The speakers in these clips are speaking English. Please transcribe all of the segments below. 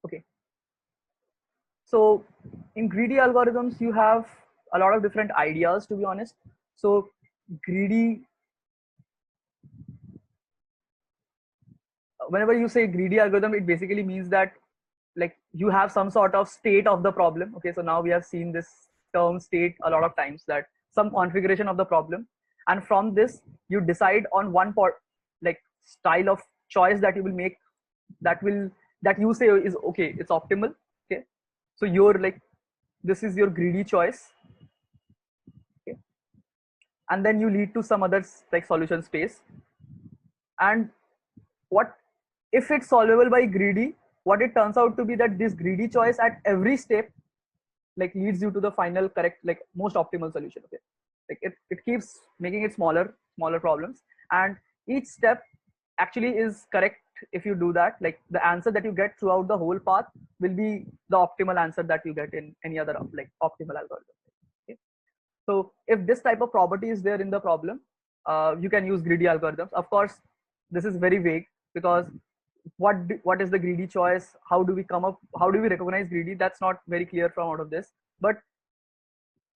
Okay, so in greedy algorithms you have a lot of different ideas, to be honest. So greedy, whenever you say greedy algorithm, it basically means that like you have some sort of state of the problem. Okay, so now we have seen this term state a lot of times, that some configuration of the problem, and from this you decide on one part, like style of choice that you will make, that you say is okay, it's optimal. Okay, so you're like, this is your greedy choice. Okay, and then you lead to some other like solution space. And what if it's solvable by greedy, what it turns out to be that this greedy choice at every step like leads you to the final correct, like most optimal solution. Okay, like it keeps making it smaller problems, and each step actually is correct. If you do that, like the answer that you get throughout the whole path will be the optimal answer that you get in any other like optimal algorithm. Okay, so if this type of property is there in the problem, you can use greedy algorithms. Of course, this is very vague, because what is the greedy choice? How do we come up? How do we recognize greedy? That's not very clear from out of this. But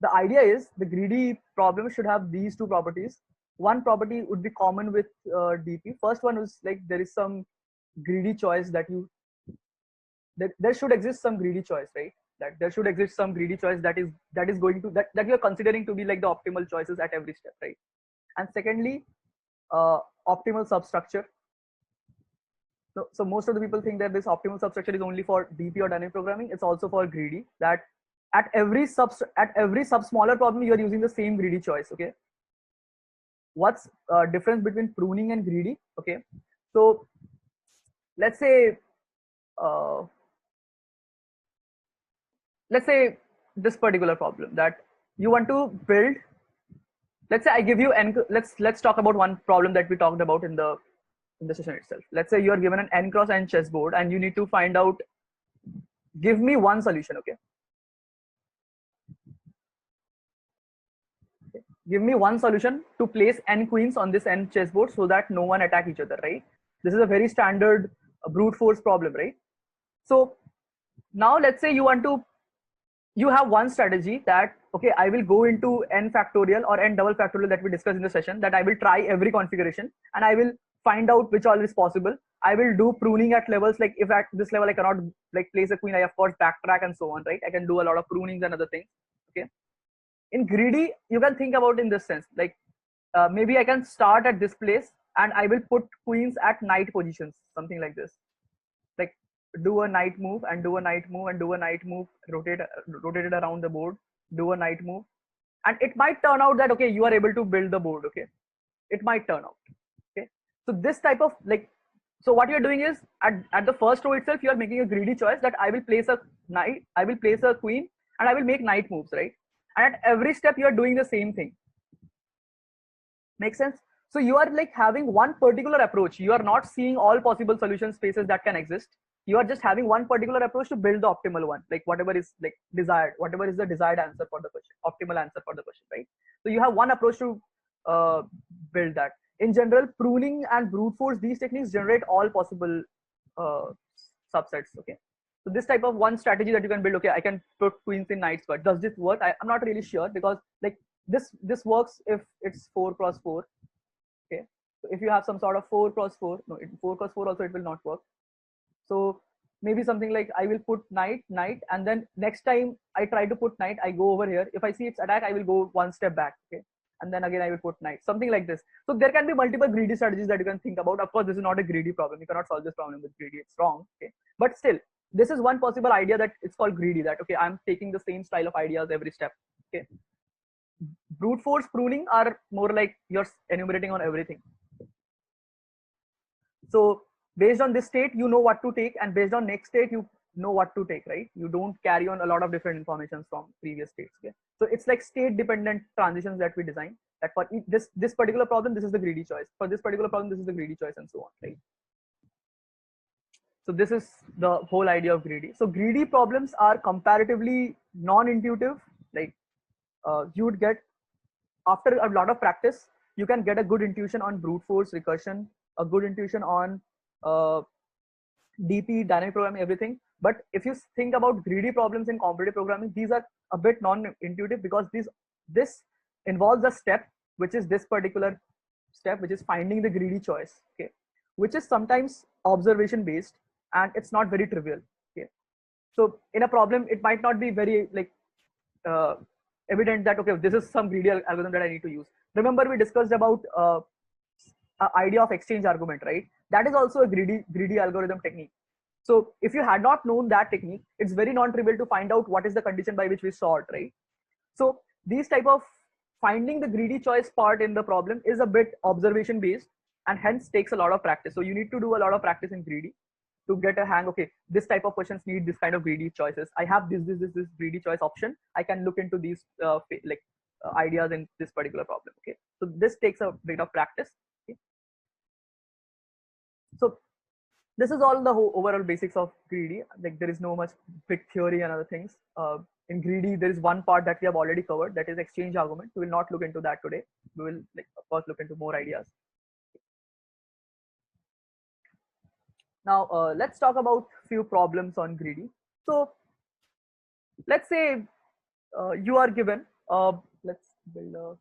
the idea is the greedy problem should have these two properties. One property would be common with DP. First one is like there is some greedy choice that there should exist some greedy choice, right? That there should exist some greedy choice that is going to that you're considering to be like the optimal choices at every step, right? And secondly, optimal substructure. So most of the people think that this optimal substructure is only for DP or dynamic programming. It's also for greedy, that at every sub smaller problem you are using the same greedy choice. Okay, what's difference between pruning and greedy? Okay, so let's say uh, let's say this particular problem that you want to build. Let's say I give you n. Let's talk about one problem that we talked about in the session itself. Let's say you are given an n cross n chessboard and you need to find out, give me one solution. Okay, give me one solution to place n queens on this n chessboard so that no one attack each other, right? This is a very standard brute force problem, right? So now let's say you have one strategy that, okay, I will go into n factorial or n double factorial that we discussed in the session, that I will try every configuration and I will find out which all is possible. I will do pruning at levels, like if at this level I cannot like place a queen, I of course backtrack and so on, right? I can do a lot of prunings and other things. Okay, in greedy you can think about in this sense, like maybe I can start at this place and I will put queens at knight positions, something like this. Like do a knight move and do a knight move and do a knight move, rotate it around the board, do a knight move, and it might turn out that okay, you are able to build the board. Okay, it might turn out. Okay, so this type of like, so what you're doing is at the first row itself you are making a greedy choice that I will place a knight, I will place a queen, and I will make knight moves, right? And at every step you are doing the same thing. Make sense? So you are like having one particular approach. You are not seeing all possible solution spaces that can exist. You are just having one particular approach to build the optimal one, like whatever is like desired, whatever is the desired answer for the question, optimal answer for the question, right? So you have one approach to build that. In general, pruning and brute force, these techniques generate all possible uh, subsets. Okay, so this type of one strategy that you can build. Okay, I can put queens in knights, but does this work? I'm not really sure, because like this works if it's 4x4. Okay, so if you have some sort of 4x4, no, 4x4 also it will not work. So maybe something like I will put knight, and then next time I try to put knight, I go over here. If I see it's attack, I will go one step back. Okay, and then again I will put knight, something like this. So there can be multiple greedy strategies that you can think about. Of course, this is not a greedy problem. You cannot solve this problem with greedy. It's wrong. Okay, but still, this is one possible idea that it's called greedy. That okay, I'm taking the same style of ideas every step. Okay, brute force pruning are more like you're enumerating on everything. So based on this state you know what to take, and based on next state you know what to take, right? You don't carry on a lot of different informations from previous states. Okay, so it's like state dependent transitions that we design, that for this particular problem this is the greedy choice, for this particular problem this is the greedy choice, and so on, right? So this is the whole idea of greedy. So greedy problems are comparatively non-intuitive. Like you would get, after a lot of practice, you can get a good intuition on brute force recursion, a good intuition on DP, dynamic programming, everything. But if you think about greedy problems in competitive programming, these are a bit non-intuitive because this involves a step, which is this particular step, which is finding the greedy choice, okay, which is sometimes observation based, and it's not very trivial, okay. So in a problem, it might not be very like uh, evident that okay, this is some greedy algorithm that I need to use. Remember, we discussed about idea of exchange argument, right? That is also a greedy algorithm technique. So if you had not known that technique, it's very non-trivial to find out what is the condition by which we sort, right? So these type of finding the greedy choice part in the problem is a bit observation based and hence takes a lot of practice. So you need to do a lot of practice in greedy to get a hang. Okay, this type of questions need this kind of greedy choices. I have this greedy choice option. I can look into these ideas in this particular problem. Okay, so this takes a bit of practice. Okay? So this is all the overall basics of greedy. Like there is no much big theory and other things. In greedy, there is one part that we have already covered, that is exchange argument. We will not look into that today. We will, like, of course, look into more ideas. Now, let's talk about few problems on greedy. So let's say you are given, let's build a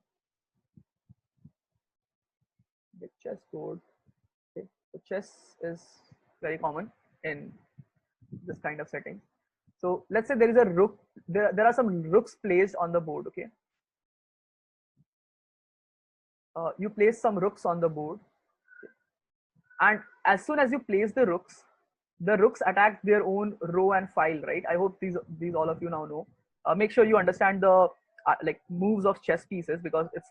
big chessboard. Okay. So chess is very common in this kind of setting. So let's say there is a rook. There are some rooks placed on the board. Okay, you place some rooks on the board, and as soon as you place the rooks attack their own row and file, right? I hope these all of you now know. Make sure you understand the like moves of chess pieces, because it's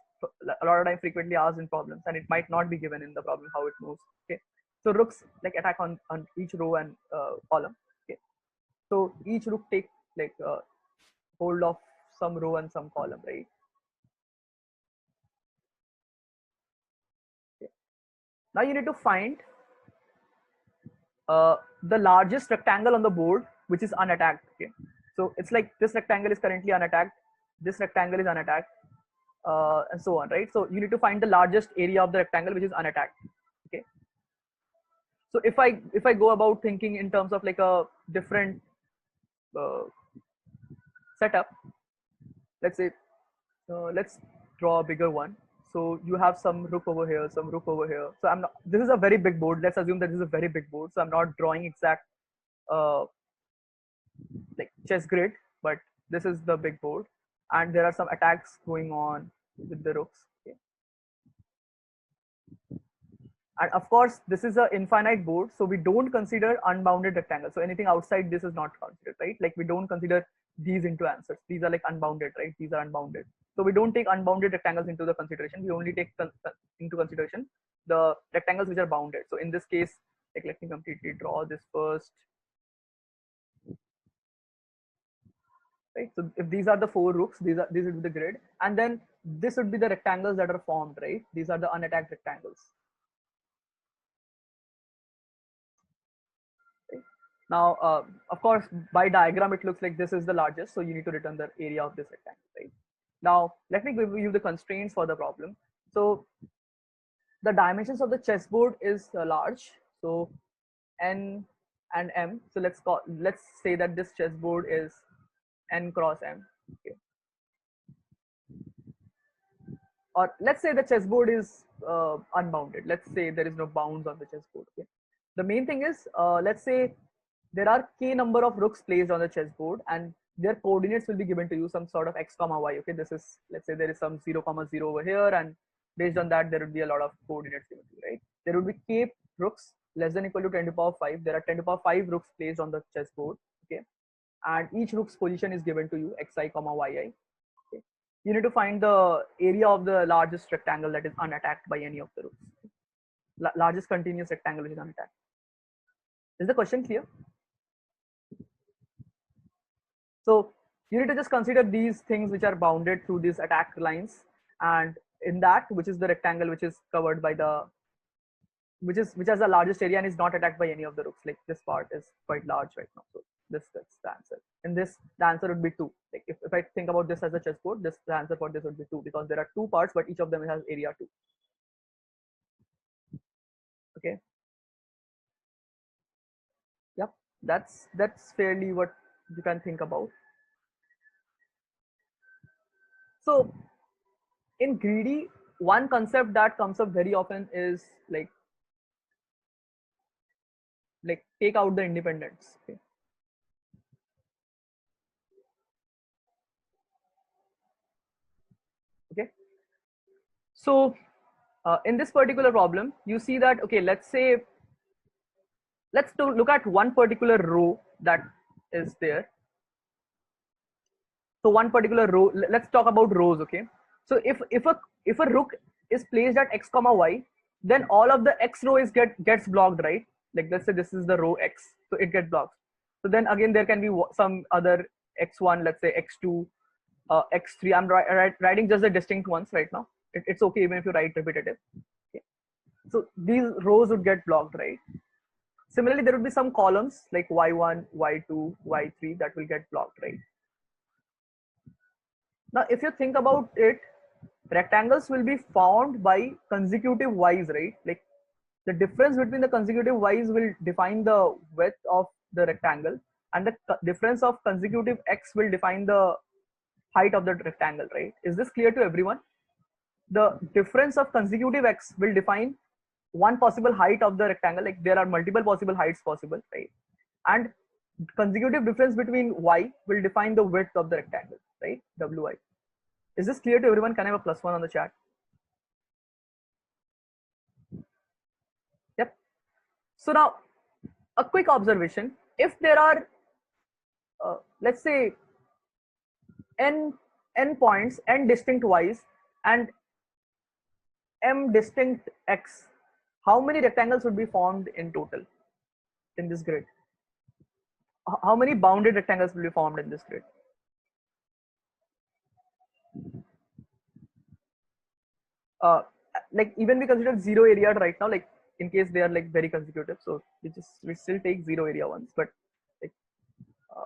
a lot of time frequently asked in problems, and it might not be given in the problem how it moves. Okay, so rooks like attack on each row and column. Okay, so each rook take like hold of some row and some column, right? Okay. Now you need to find the largest rectangle on the board which is unattacked. Okay, so it's like this rectangle is currently unattacked, this rectangle is unattacked, and so on, right? So you need to find the largest area of the rectangle which is unattacked. Okay, so if I go about thinking in terms of like a different uh, setup, let's say let's draw a bigger one. So you have some rook over here, some rook over here. So I'm not, this is a very big board. Let's assume that this is a very big board. So I'm not drawing exact uh, like chess grid, but this is the big board, and there are some attacks going on with the rooks. Okay. And of course, this is an infinite board, so we don't consider unbounded rectangles. So anything outside this is not considered, right? Like we don't consider these into answers. These are like unbounded, right? These are unbounded. So we don't take unbounded rectangles into the consideration. We only take into consideration the rectangles which are bounded. So in this case, like let me completely draw this first. Right, so if these are the four rooks, these would be the grid, and then this would be the rectangles that are formed, right? These are the unattacked rectangles. Right? Now, of course, by diagram it looks like this is the largest, so you need to return the area of this rectangle, right? Now let me give you the constraints for the problem. So the dimensions of the chessboard is large, so n and m. So let's say that this chessboard is n cross m. Okay. Or let's say the chessboard is unbounded. Let's say there is no bounds on the chessboard. Okay. The main thing is, let's say there are k number of rooks placed on the chessboard, and their coordinates will be given to you, some sort of x comma y. Okay, this is, let's say there is some 0 comma 0 over here, and based on that there would be a lot of coordinates given to you, right? There would be k rooks less than equal to 10 to the power 5. There are 10 to the power 5 rooks placed on the chessboard. Okay, and each rook's position is given to you, xi comma yi. Okay. You need to find the area of the largest rectangle that is unattacked by any of the rooks. Largest continuous rectangle which is unattacked. Is the question clear? So you need to just consider these things which are bounded through these attack lines, and in that, which is the rectangle which is covered by the which has the largest area and is not attacked by any of the rooks. Like this part is quite large right now, so that's the answer. In this, the answer would be 2. Like if I think about this as a chessboard, this the answer for this would be 2, because there are 2 parts, but each of them has area 2. Okay. That's fairly what you can think about. So in greedy, one concept that comes up very often is like take out the independence. Okay. So in this particular problem, you see that, okay, let's say, look at one particular row that is there. So one particular row, let's talk about rows. Okay. So if a rook is placed at x comma y, then all of the x row is gets blocked, right? Like let's say this is the row x, so it gets blocked. So then again there can be some other x1, let's say x2, x3. I'm writing just the distinct ones right now. It's okay even if you write repetitive. Okay. So these rows would get blocked, right? Similarly, there would be some columns like y1, y2, y3 that will get blocked, right? Now, if you think about it, rectangles will be formed by consecutive y's, right? Like the difference between the consecutive y's will define the width of the rectangle, and the difference of consecutive x will define the height of the rectangle, right? Is this clear to everyone? The difference of consecutive x will define one possible height of the rectangle. Like there are multiple possible heights possible, right? And consecutive difference between y will define the width of the rectangle, right? Wi. Is this clear to everyone? Can I have a +1 on the chat? Yep. So now a quick observation: if there are let's say n points, n distinct y's, and m distinct x, how many rectangles would be formed in total in this grid? How many bounded rectangles will be formed in this grid? uh, like even we consider zero area right now, like in case they are like very consecutive, so we still take zero area ones, but like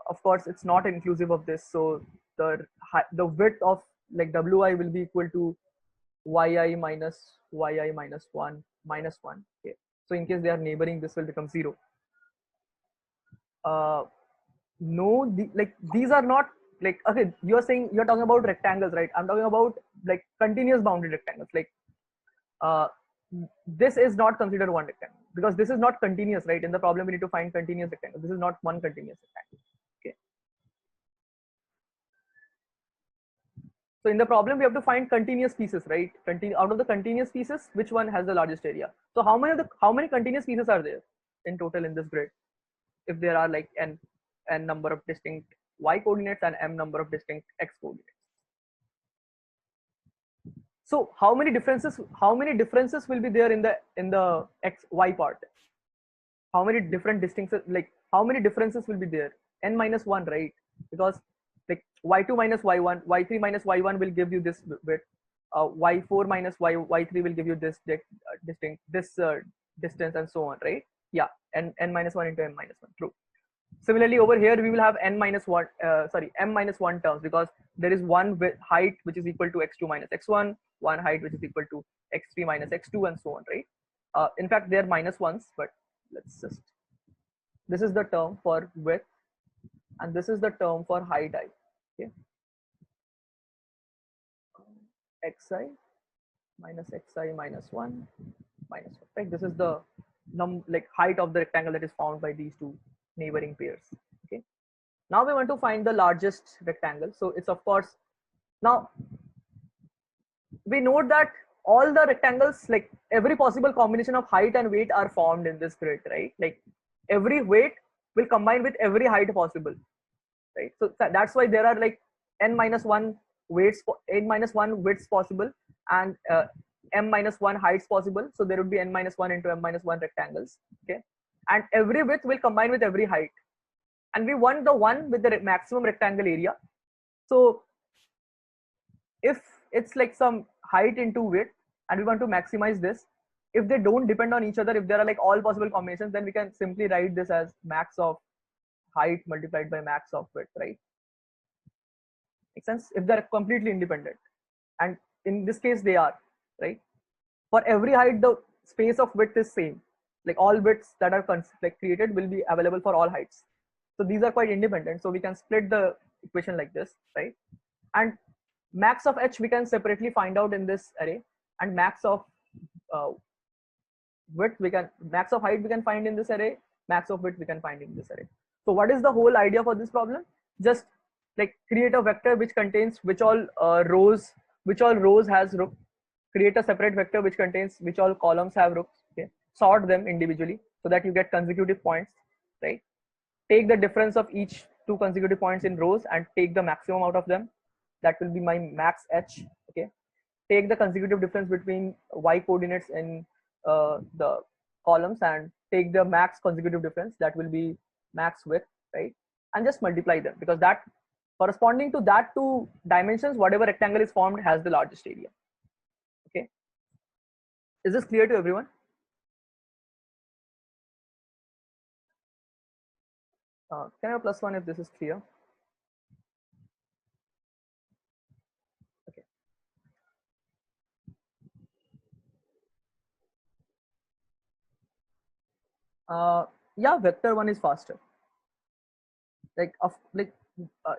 of course it's not inclusive of this. So the width of like wi will be equal to yi minus 1 minus 1. Okay, so in case they are neighboring, this will become 0. uh no, like these are not, like, okay, you're saying you're talking about rectangles, right? I'm talking about like continuous bounded rectangles. Like uh, this is not considered one rectangle because this is not continuous, right? In the problem we need to find continuous rectangle. This is not one continuous rectangle. Okay, so in the problem we have to find continuous pieces, right? Out of the continuous pieces, which one has the largest area? So how many continuous pieces are there in total in this grid, if there are like n number of distinct y coordinates and m number of distinct x coordinates? So how many differences will be there in the x y part? How many different distinctions, like how many differences will be there? N minus 1, right? Because like y2 minus y1, y3 minus y1 will give you this bit. Y4 minus y3 will give you this distinct this distance, and so on, right? Yeah, n minus 1 into m minus 1. True. Similarly, over here we will have n minus 1, m minus 1 terms, because there is one height which is equal to x2 minus x1, one height which is equal to x3 minus x2, and so on, right? In fact, they are minus ones, but let's just, this is the term for width and this is the term for height I. Okay, xi minus xi minus 1 minus 1, right? This is the like height of the rectangle that is found by these two neighboring pairs. Okay, now we want to find the largest rectangle. So it's, of course, now we note that all the rectangles, like every possible combination of height and weight, are formed in this grid, right? Like every weight will combine with every height possible, right? So that's why there are like n minus 1 weights, n minus 1 widths possible, and m minus 1 heights possible. So there would be n minus 1 into m minus 1 rectangles. Okay, and every width will combine with every height, and we want the one with the maximum rectangle area. So if it's like some height into width and we want to maximize this, if they don't depend on each other, if there are like all possible combinations, then we can simply write this as max of height multiplied by max of width, right? Makes sense? If they're completely independent, and in this case they are, right? For every height the space of width is same. like all widths that are like created will be available for all heights. So these are quite independent. So we can split the equation like this, right? And max of h we can separately find out in this array, and max of width we can, max of height we can find in this array, max of width we can find in this array. So what is the whole idea for this problem? Just like create a vector which contains which all rows has rook, create a separate vector which contains which all columns have rooks, okay, sort them individually so that you get consecutive points, right? Take the difference of each two consecutive points in rows and take the maximum out of them, that will be my max h, okay. Take the consecutive difference between y coordinates in the columns and take the max consecutive difference, that will be max width, right? And just multiply them, because that corresponding to that two dimensions, whatever rectangle is formed has the largest area. Okay, is this clear to everyone? Can I have +1 if this is clear? Okay. Yeah, vector one is faster. Like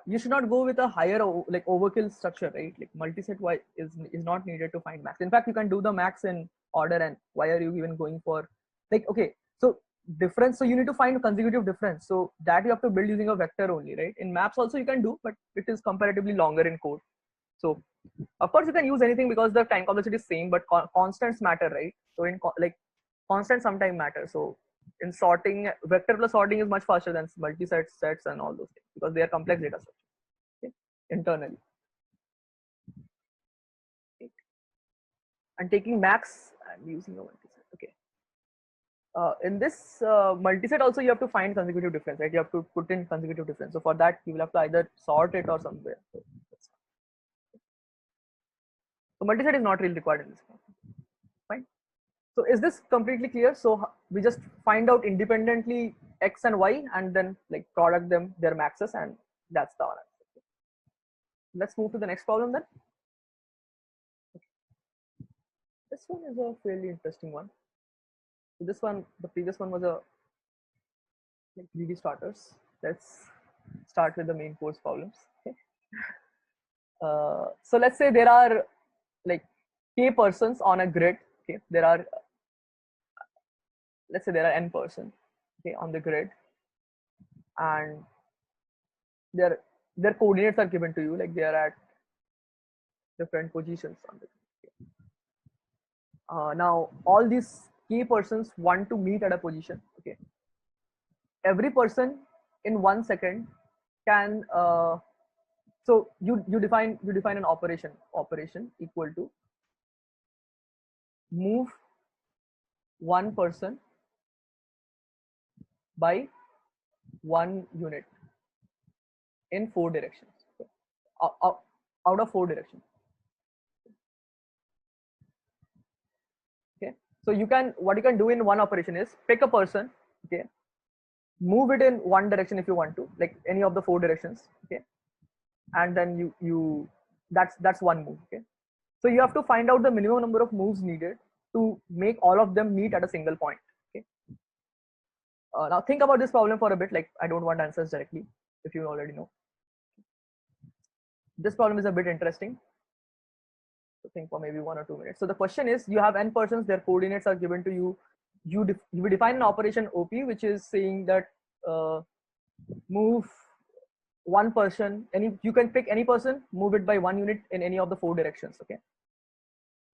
you should not go with a higher like overkill structure, right? Like multiset y is not needed to find max. In fact, you can do the max in order, and why are you even going for like, okay, so difference, so you need to find consecutive difference, so that you have to build using a vector only, right? In maps also you can do, but it is comparatively longer in code. So of course you can use anything because the time complexity is same, but constants matter, right? So in like constants sometimes matter. So in sorting, vector plus sorting is much faster than multi-set sets and all those things, because they are complex data structures, okay, internally. Okay. And taking max and using a multi-set. Okay. In this multi-set also you have to find consecutive difference, right? You have to put in consecutive difference. So for that you will have to either sort it or somewhere. So multi-set is not really required in this problem. Fine. So is this completely clear? So we just find out independently x and y and then like product them their maxes, and that's the answer. Let's move to the next problem then. Okay. This one is a fairly interesting one. So this one, the previous one was a like greedy starters. Let's start with the main course problems. Okay. So let's say there are like k persons on a grid. Okay, there are, let's say there are n persons, okay, on the grid, and their coordinates are given to you, like they are at different positions on the grid. Now all these k persons want to meet at a position. Okay, every person in 1 second can so you define an operation equal to move one person by 1 unit in 4 directions, out of 4 directions. Okay, so what you can do in one operation is pick a person, okay, move it in one direction if you want to, like any of the 4 directions, okay, and then that's one move. Okay, so you have to find out the minimum number of moves needed to make all of them meet at a single point. Okay, now think about this problem for a bit. Like, I don't want answers directly if you already know. This problem is a bit interesting, so think for maybe 1 or 2 minutes. So the question is, you have n persons, their coordinates are given to you. You define an operation OP, which is saying that move one person, you can pick any person, move it by 1 unit in any of the 4 directions. Okay,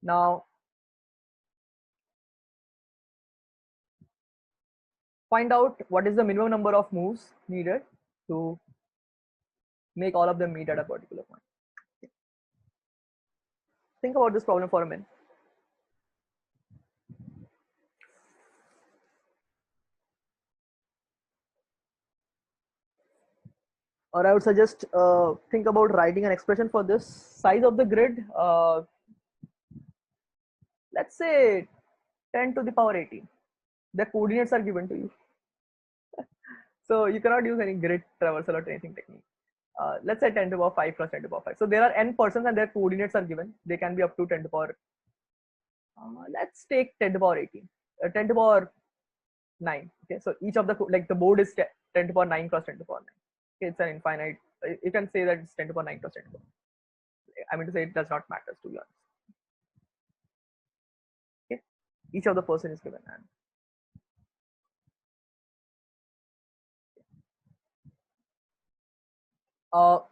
now find out what is the minimum number of moves needed to make all of them meet at a particular point. Okay. Think about this problem for a minute. Or I would suggest think about writing an expression for this size of the grid. Let's say 10 to the power 18. The coordinates are given to you. So you cannot use any grid traversal or anything technique. Let's say 10 to the power 5 plus 10 to the power 5. So there are n persons and their coordinates are given. They can be up to 10 to the power. Let's take 10 to the power 18. 10 to the power 9. Okay, so each of the like the board is 10 to the power 9 cross 10 to the power 9. Okay, it's an infinite. You can say that it's 10 to the power 9 cross 10 to the power. I mean to say it does not matter to be honest. Okay, each of the person is given. And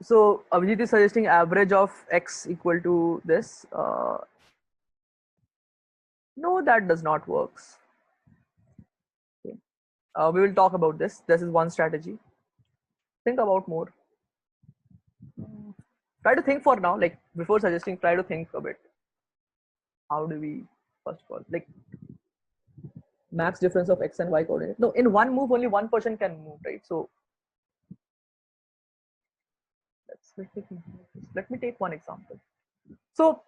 so Abhijit is suggesting average of x equal to this. No, that does not works. Okay. We will talk about this. This is one strategy. Think about more. Try to think for now, like before suggesting, try to think a bit. How do we, first of all, like max difference of x and y coordinate? No, in one move, only one person can move, right? So let me take one example. So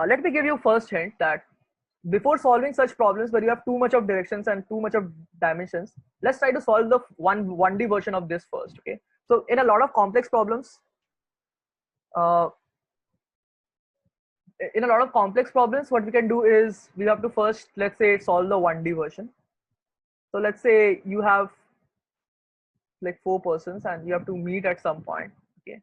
let me give you first hint that before solving such problems where you have too much of directions and too much of dimensions, let's try to solve the 1D version of this first. Okay, so in a lot of complex problems, uh, what we can do is we have to first, let's say, solve the 1D version. So let's say you have like 4 persons and you have to meet at some point. Okay,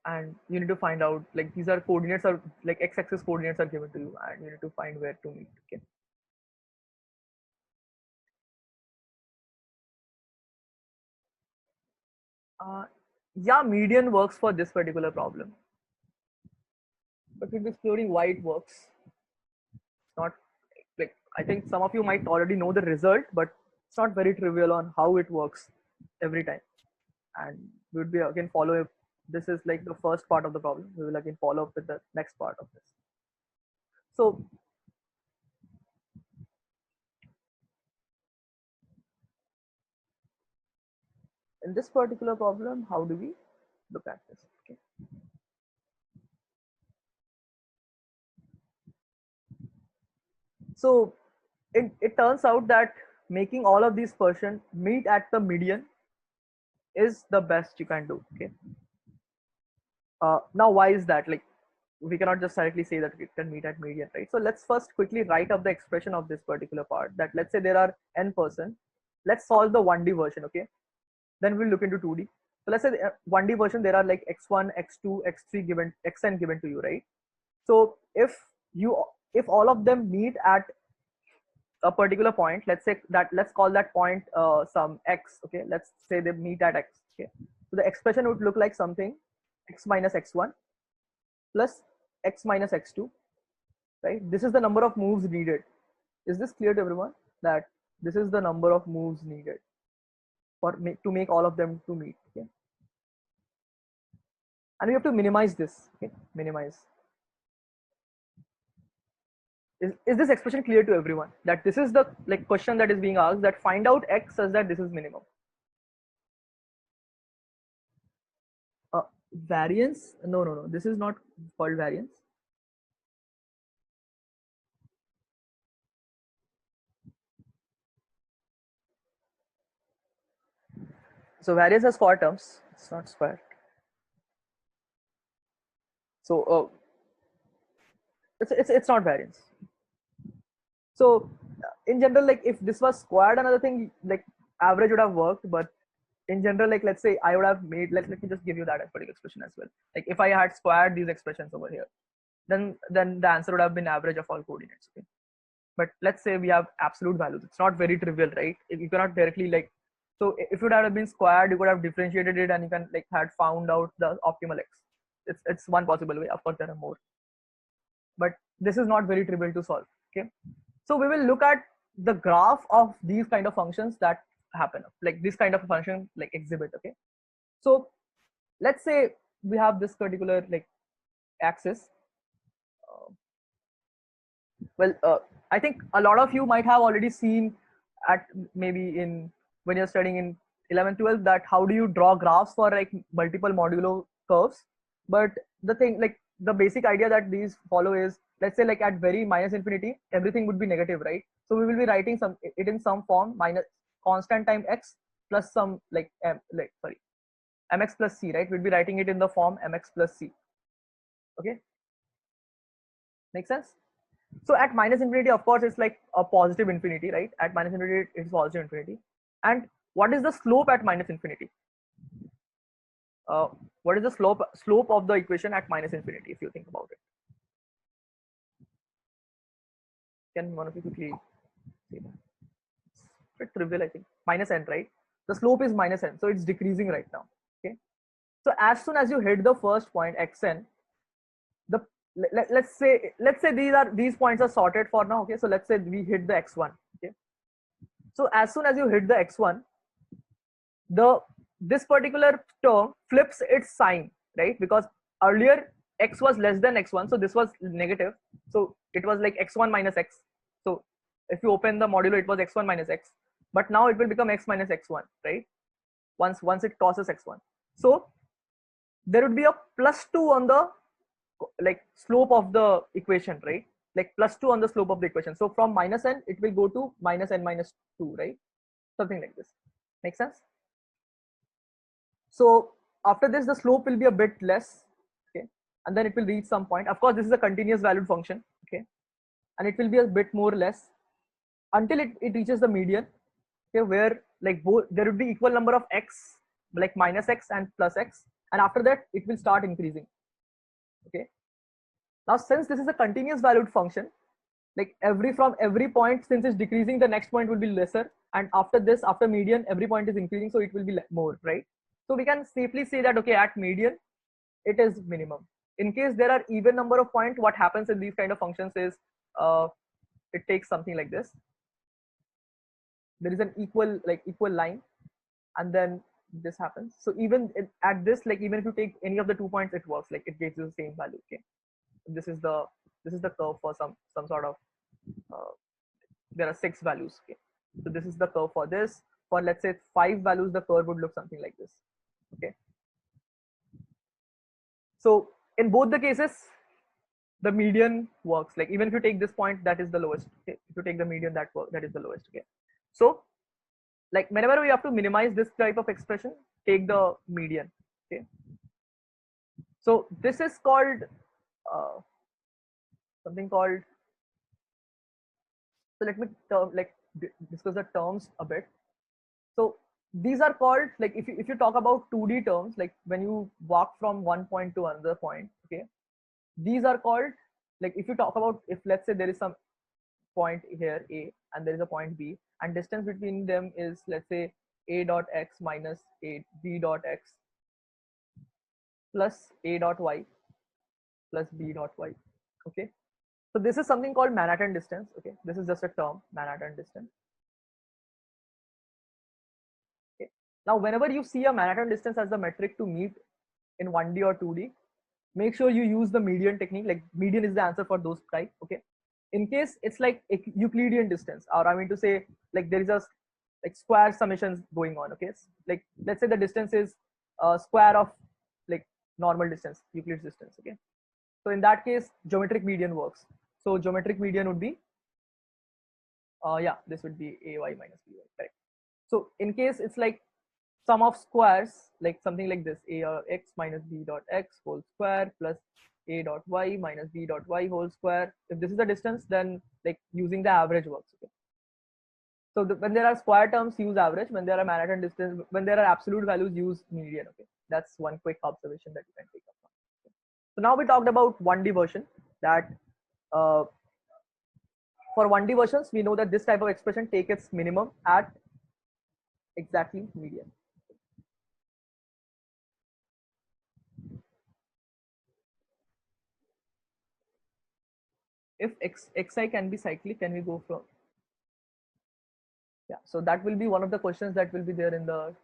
and you need to find out, like, these are coordinates, are like x-axis coordinates are given to you and you need to find where to meet. Okay, yeah, median works for this particular problem, but we'll be exploring why it works. It's not like, I think some of you might already know the result, but it's not very trivial on how it works every time. And we would be again follow, if this is like the first part of the problem, we will again follow up with the next part of this. So in this particular problem, how do we look at this? Okay, so it turns out that making all of these person meet at the median is the best you can do. Okay, now why is that? Like, we cannot just directly say that it can meet at median, right? So let's first quickly write up the expression of this particular part, that let's say there are n person. Let's solve the 1D version. Okay, then we'll look into 2D. So let's say the 1D version, there are like x1, x2, x3 given, xn given to you, right? So if all of them meet at a particular point, let's say that, let's call that point some x. Okay, let's say they meet at x. Okay, so the expression would look like something x minus x1 plus x minus x2, right? This is the number of moves needed. Is this clear to everyone, that this is the number of moves needed to make all of them to meet? Okay, and we have to minimize this. Okay, minimize. Is this expression clear to everyone, that this is the like question that is being asked, that find out x such that this is minimum? Variance? No, this is not called variance. So variance has 4 terms, it's not square. So it's not variance. So in general, like if this was squared, another thing, like average would have worked, but in general, like let's say I would have made, let me just give you that particular expression as well. Like if I had squared these expressions over here, then the answer would have been average of all coordinates. Okay, but let's say we have absolute values, it's not very trivial, right? You cannot directly, like, so if it would have been squared, you could have differentiated it and you can like had found out the optimal x. It's one possible way. Of course there are more, but this is not very trivial to solve. Okay, so we will look at the graph of these kind of functions that happen, like this kind of function like exhibit. Okay, so let's say we have this particular like axis. Well, I think a lot of you might have already seen at maybe in when you're studying in 11th 12th, that how do you draw graphs for like multiple modulo curves. But the thing, like the basic idea that these follow is, let's say like at very minus infinity everything would be negative, right? So we will be writing some it in some form minus, constant time x plus some like mx plus c, right? We'll be writing it in the form mx plus c. Okay, make sense? So at minus infinity, of course, it's like a positive infinity, right? At minus infinity, it's positive infinity. And what is the slope at minus infinity? What is the slope of the equation at minus infinity, if you think about it? Can one of you quickly say that? It's a bit trivial, I think. Minus n, right? The slope is minus n, so it's decreasing right now. Okay. So as soon as you hit the first point xn, let's say these points are sorted for now. Okay. So let's say we hit the x1. Okay. So as soon as you hit the x1, this particular term flips its sign, right? Because earlier x was less than x1, so this was negative, so it was like x1 minus x. So if you open the modulo, it was x1 minus x, but now it will become x minus x1, right? Once it crosses x1, so there would be a +2 on the like slope of the equation, right? Like +2 on the slope of the equation. So from minus n, it will go to minus n minus 2, right? Something like this. Make sense? So after this, the slope will be a bit less, okay, and then it will reach some point. Of course, this is a continuous valued function, okay, and it will be a bit more less until it reaches the median, okay, where like both there would be equal number of x, like minus x and plus x, and after that it will start increasing. Okay. Now, since this is a continuous valued function, like from every point, since it's decreasing, the next point will be lesser, and after this, after median, every point is increasing, so it will be more, right? So we can safely say that, okay, at median, it is minimum. In case there are even number of points, what happens in these kind of functions is it takes something like this. There is an equal line, and then this happens. So even at this, like even if you take any of the 2 points, it works. Like it gives you the same value. Okay, this is the curve for some sort of there are 6 values. Okay, so this is the curve for this. For let's say 5 values, the curve would look something like this. Okay, so in both the cases, the median works. Like even if you take this point, that is the lowest. Okay, if you take the median, that is the lowest. Okay, so like whenever we have to minimize this type of expression, take the median. Okay, so this is called something called, so let me discuss the terms a bit. So these are called, like if you talk about 2D terms, like when you walk from one point to another point, okay, these are called, like if you talk about, if let's say there is some point here A and there is a point B, and distance between them is, let's say, a dot x minus a b dot x plus a dot y plus b dot y. Okay, so this is something called Manhattan distance. Okay, this is just a term, Manhattan distance. Okay, now whenever you see a Manhattan distance as the metric to meet in 1D or 2D, make sure you use the median technique. Like median is the answer for those type. Okay, in case it's like a Euclidean distance, or I mean to say, like there is a like square summations going on. Okay, like let's say the distance is square of like normal distance, Euclid's distance. Okay, so in that case, geometric median works. So geometric median would be yeah, this would be ay minus by, correct? So in case it's like sum of squares, like something like this, a x minus b dot x whole square plus a dot y minus b dot y whole square. If this is the distance, then like using the average works. Okay, so when there are square terms, use average. When there are Manhattan distance, when there are absolute values, use median. Okay, that's one quick observation that you can take up from. Okay. So now we talked about 1D version. That for 1D versions, we know that this type of expression take its minimum at exactly median. If xi can be cyclic, can we go from? Yeah, so that will be one of the questions that will be there in the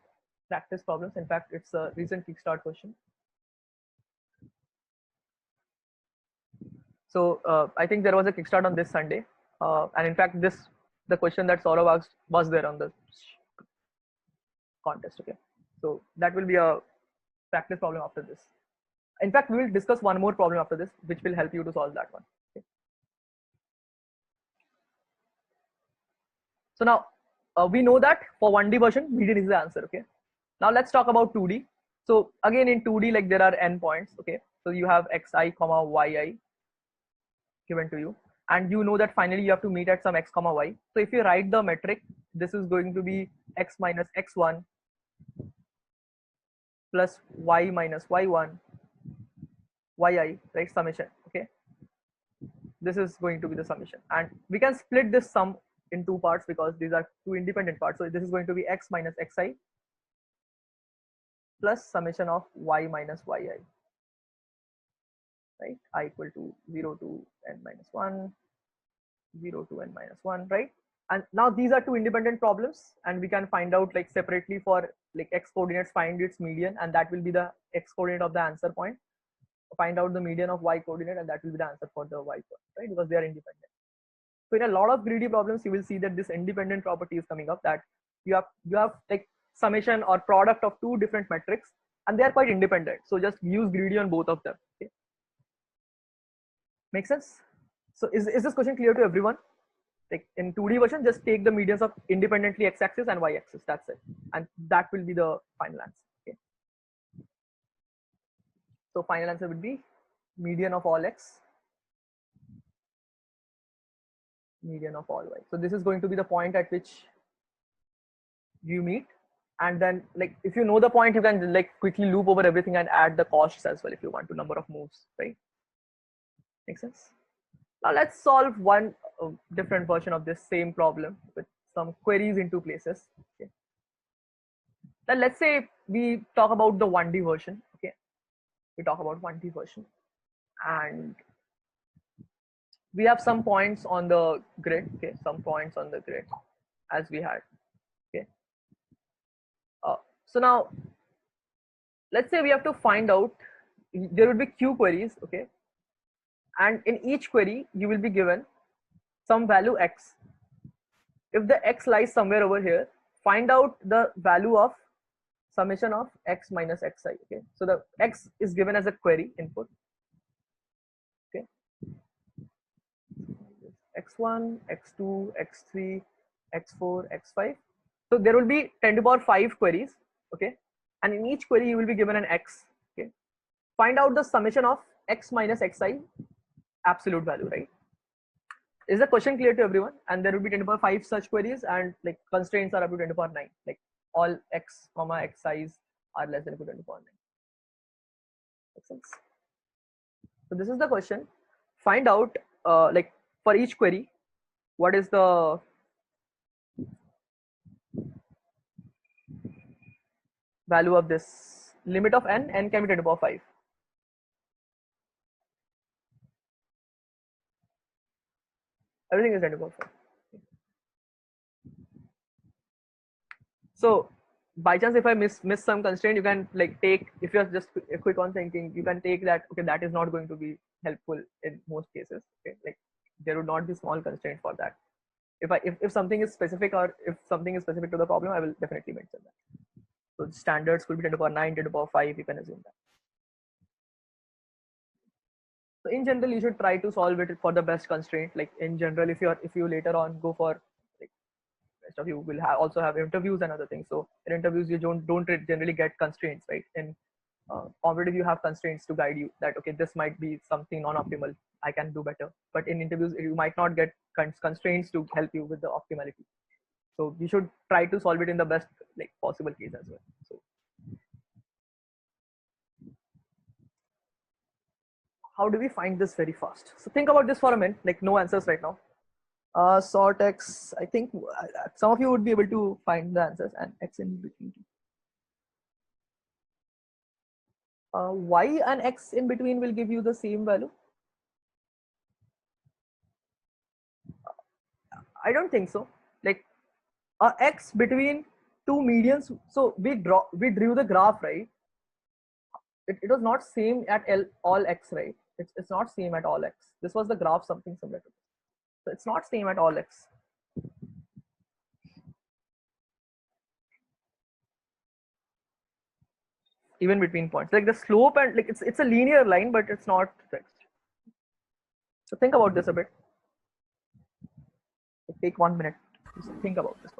practice problems. In fact, it's a recent Kickstart question. So I think there was a Kickstart on this Sunday, and in fact, the question that Saurav asked was there on the contest. Okay, so that will be a practice problem after this. In fact, we will discuss one more problem after this, which will help you to solve that one. Okay. So now, we know that for 1D version, median is the answer. Okay. Now let's talk about 2D. So again, in 2D, like there are n points. Okay. So you have xi comma yi given to you, and you know that finally you have to meet at some x comma y. So if you write the metric, this is going to be x minus x1 plus y minus y1 yi, right? Summation. Okay. This is going to be the summation, and we can split this sum in two parts because these are two independent parts. So this is going to be x minus xi plus summation of y minus yi, right? I equal to 0 to n minus 1, 0 to n minus 1, right? And now these are two independent problems, and we can find out like separately for like x coordinates, find its median, and that will be the x coordinate of the answer point. Find out the median of y coordinate, and that will be the answer for the y point, right? Because they are independent. So in a lot of greedy problems, you will see that this independent property is coming up, that you have like summation or product of two different metrics, and they are quite independent. So just use greedy on both of them. Okay. Make sense? So is this question clear to everyone? Like in 2D version, just take the medians of independently x-axis and y-axis. That's it, and that will be the final answer. Okay. So final answer would be median of all x, median of all y. So this is going to be the point at which you meet, and then like if you know the point, you can like quickly loop over everything and add the costs as well if you want to, number of moves, right? Make sense? Now let's solve one different version of this same problem with some queries into places. Okay. Then let's say we talk about the 1D version. Okay, we talk about 1D version, and we have some points on the grid. Okay, some points on the grid as we had. Okay, so now let's say we have to find out, there will be q queries. Okay, and in each query you will be given some value x. If the x lies somewhere over here, find out the value of summation of x minus xi. Okay, so the x is given as a query input. Okay, x1, x2, x3, x4, x5. So there will be 10 to the power 5 queries. Okay, and in each query you will be given an x. Okay, find out the summation of x minus xi absolute value, right? Is the question clear to everyone? And there will be 10 to the power 5 such queries, and like constraints are up to 10 to the power 9, like all x comma xi's are less than equal to 10 to the power 9. Makes sense? So this is the question. Find out like for each query, what is the value of this limit of n? N can be 10 to the power 5. Everything is 10 to the power 5. So by chance, if I miss some constraint, you can like take, if you're just quick on thinking, you can take that, okay, that is not going to be helpful in most cases. Okay, like there would not be small constraint for that. If something is specific, or if something is specific to the problem, I will definitely mention that. So standards could be 10 to the power 9, 10 to the power 5, you can assume that. So in general, you should try to solve it for the best constraint. Like in general, if you later on go for, like rest of you will also have interviews and other things. So in interviews, you don't generally get constraints, right? In competitive, you have constraints to guide you that, okay, this might be something non-optimal, I can do better. But in interviews, you might not get constraints to help you with the optimality. So you should try to solve it in the best like possible case as well. So how do we find this very fast? So think about this for a minute, like no answers right now. Sort x, I think some of you would be able to find the answers, and x in between. Y and x in between will give you the same value? I don't think so. Like x between two medians. So we drew the graph, right? It was not same at all x, right? It's not same at all x. This was the graph, something similar to this. So it's not same at all x. Even between points, like the slope, and like it's a linear line, but it's not fixed. So think about this a bit. Take 1 minute. Just think about this.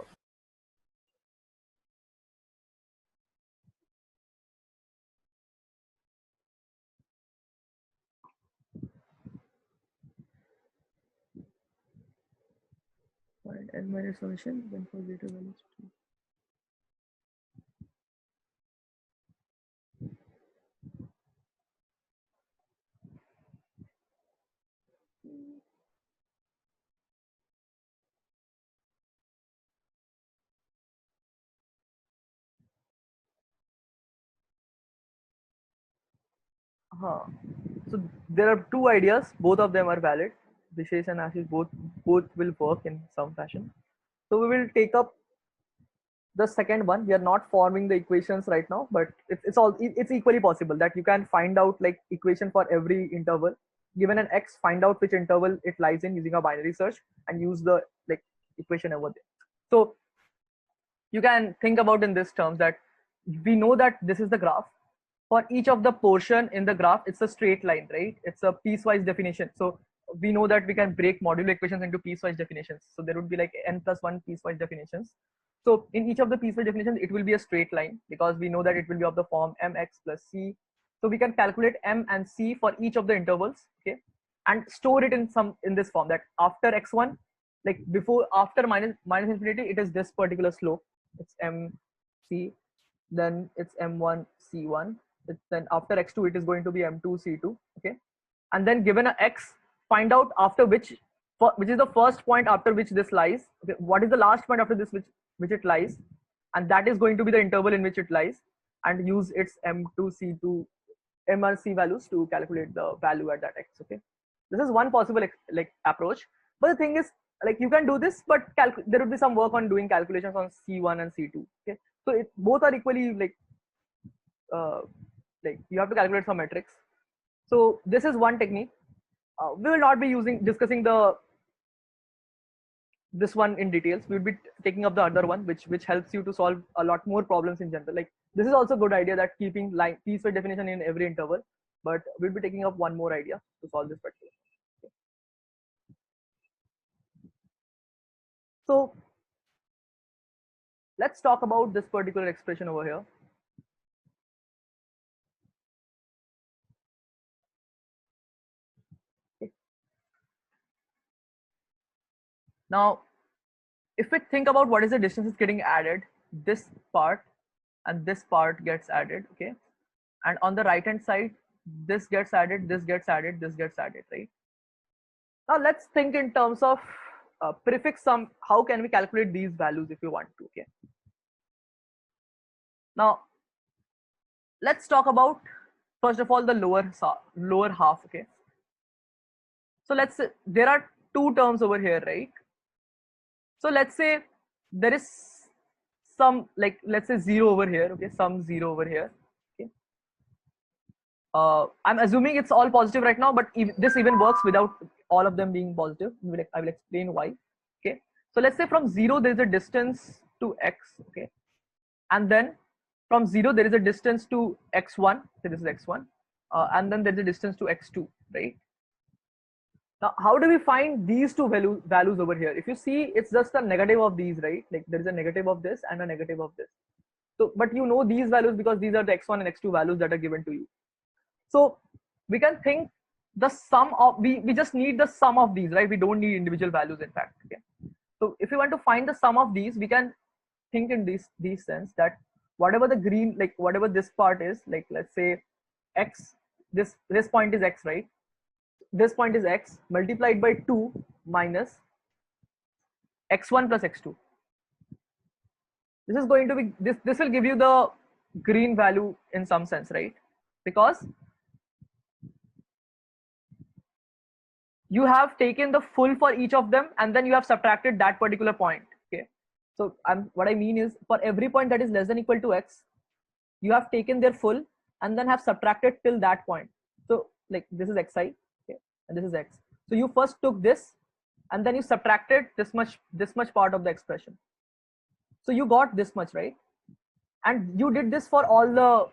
and n minus summation, then for greater values. So there are two ideas, both of them are valid. Vishesh and Ashish both will work in some fashion. So we will take up the second one. We are not forming the equations right now, but it's equally possible that you can find out like equation for every interval. Given an x, find out which interval it lies in using a binary search and use the like equation over there. So you can think about in this terms that we know that this is the graph. For each of the portion in the graph, it's a straight line, right? It's a piecewise definition. So we know that we can break modular equations into piecewise definitions. So there would be like n+1 piecewise definitions. So in each of the piecewise definitions, it will be a straight line because we know that it will be of the form mx plus c. So we can calculate m and c for each of the intervals, okay, and store it in this form that after x1, like before after minus infinity, it is this particular slope. It's mc, then it's m1 c1. Then after x2 it is going to be m2 c2, okay, and then given a x, find out after which is the first point after which this lies, okay, what is the last point after this which it lies, and that is going to be the interval in which it lies, and use its m2 c2 m and c values to calculate the value at that x, okay. This is one possible like approach, but the thing is like you can do this, but there would be some work on doing calculations on c1 and c2, okay. So both are equally like you have to calculate some metrics. So this is one technique. We will not be discussing this one in details. We will be taking up the other one, which helps you to solve a lot more problems in general. Like this is also a good idea that keeping piecewise definition in every interval, but we'll be taking up one more idea to solve this particular. Okay. So let's talk about this particular expression over here. Okay. Now, if we think about what is the distance is getting added, this part and this part gets added, okay, and on the right hand side, this gets added, this gets added, this gets added, right? Now let's think in terms of prefix sum. How can we calculate these values if you want to? Okay. Now let's talk about first of all the lower half. Okay. So let's say there are two terms over here, right? So let's say there is some like let's say 0 over here. Okay, some 0 over here. Okay. I'm assuming it's all positive right now, but this even works without all of them being positive. I will explain why. Okay, so let's say from 0 there is a distance to x, okay, and then from 0 there is a distance to x1, so this is x1, and then there is a distance to x2, right? Now how do we find these two values over here? If you see, it's just a negative of these, right? Like there is a negative of this and a negative of this. So but you know these values because these are the x1 and x2 values that are given to you. So we can think the sum of, we just need the sum of these, right? We don't need individual values in fact. Okay. So if we want to find the sum of these, we can think in these sense that whatever the green, like whatever this part is, like let's say x, this point is x, right? This point is x multiplied by 2 minus x1 plus x2. This is going to be this will give you the green value in some sense, right? Because you have taken the full for each of them and then you have subtracted that particular point. Okay, so what I mean is for every point that is less than equal to x, you have taken their full and then have subtracted till that point. So like this is xi, okay, and this is x. So you first took this and then you subtracted this much part of the expression. So you got this much, right? And you did this for all the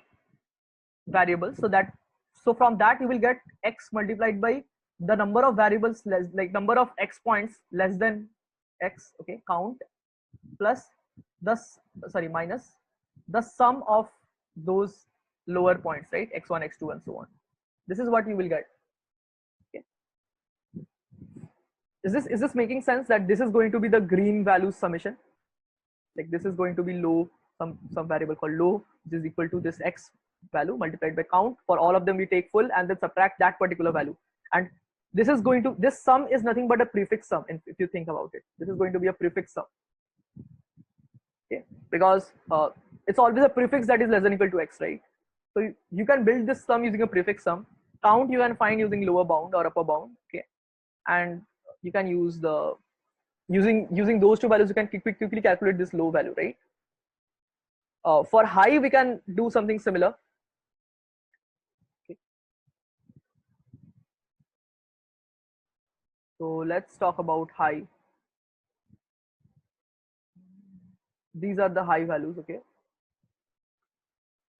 variables, so from that you will get x multiplied by the number of variables less, like number of x points less than x, okay, count, plus minus the sum of those lower points, right? x1, x2 and so on. This is what you will get. Okay. Is this making sense that this is going to be the green value summation? Like this is going to be low, some variable called low, which is equal to this x value multiplied by count. For all of them, we take full and then subtract that particular value. And this is going to, this sum is nothing but a prefix sum. And if you think about it, this is going to be a prefix sum. Okay, because it's always a prefix that is less than equal to x, right? So you can build this sum using a prefix sum. Count you can find using lower bound or upper bound. Okay, and you can use the using those two values, you can quickly calculate this low value, right? For high, we can do something similar. Okay. So let's talk about high. These are the high values. Okay.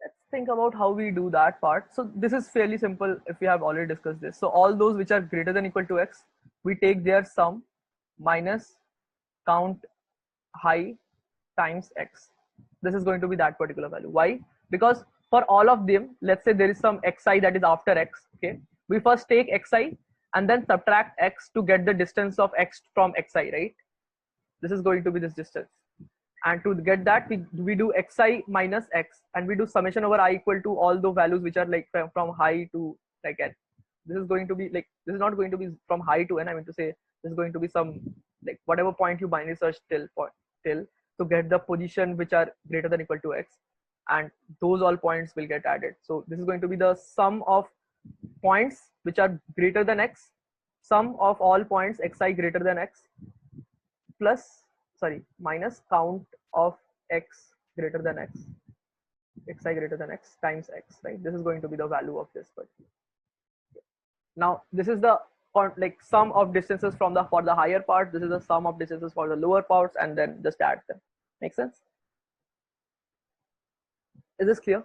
Let's think about how we do that part. So this is fairly simple if we have already discussed this. So all those which are greater than equal to x, we take their sum minus count high times x. This is going to be that particular value. Why? Because for all of them, let's say there is some xi that is after x. Okay, we first take xi and then subtract x to get the distance of x from xi, right? This is going to be this distance, and to get that we do xi minus x, and we do summation over I equal to all the values which are like from high to like n. This is going to be like, this is not going to be from high to n, I mean to say this is going to be some like whatever point you binary search till to get the position which are greater than equal to x, and those all points will get added. So this is going to be the sum of points which are greater than x, sum of all points xi greater than x, plus minus count of x greater than x, xi greater than x times x, right? This is going to be the value of this. But now this is the like sum of distances from the for the higher part, this is the sum of distances for the lower parts, and then just add them. Make sense? Is this clear?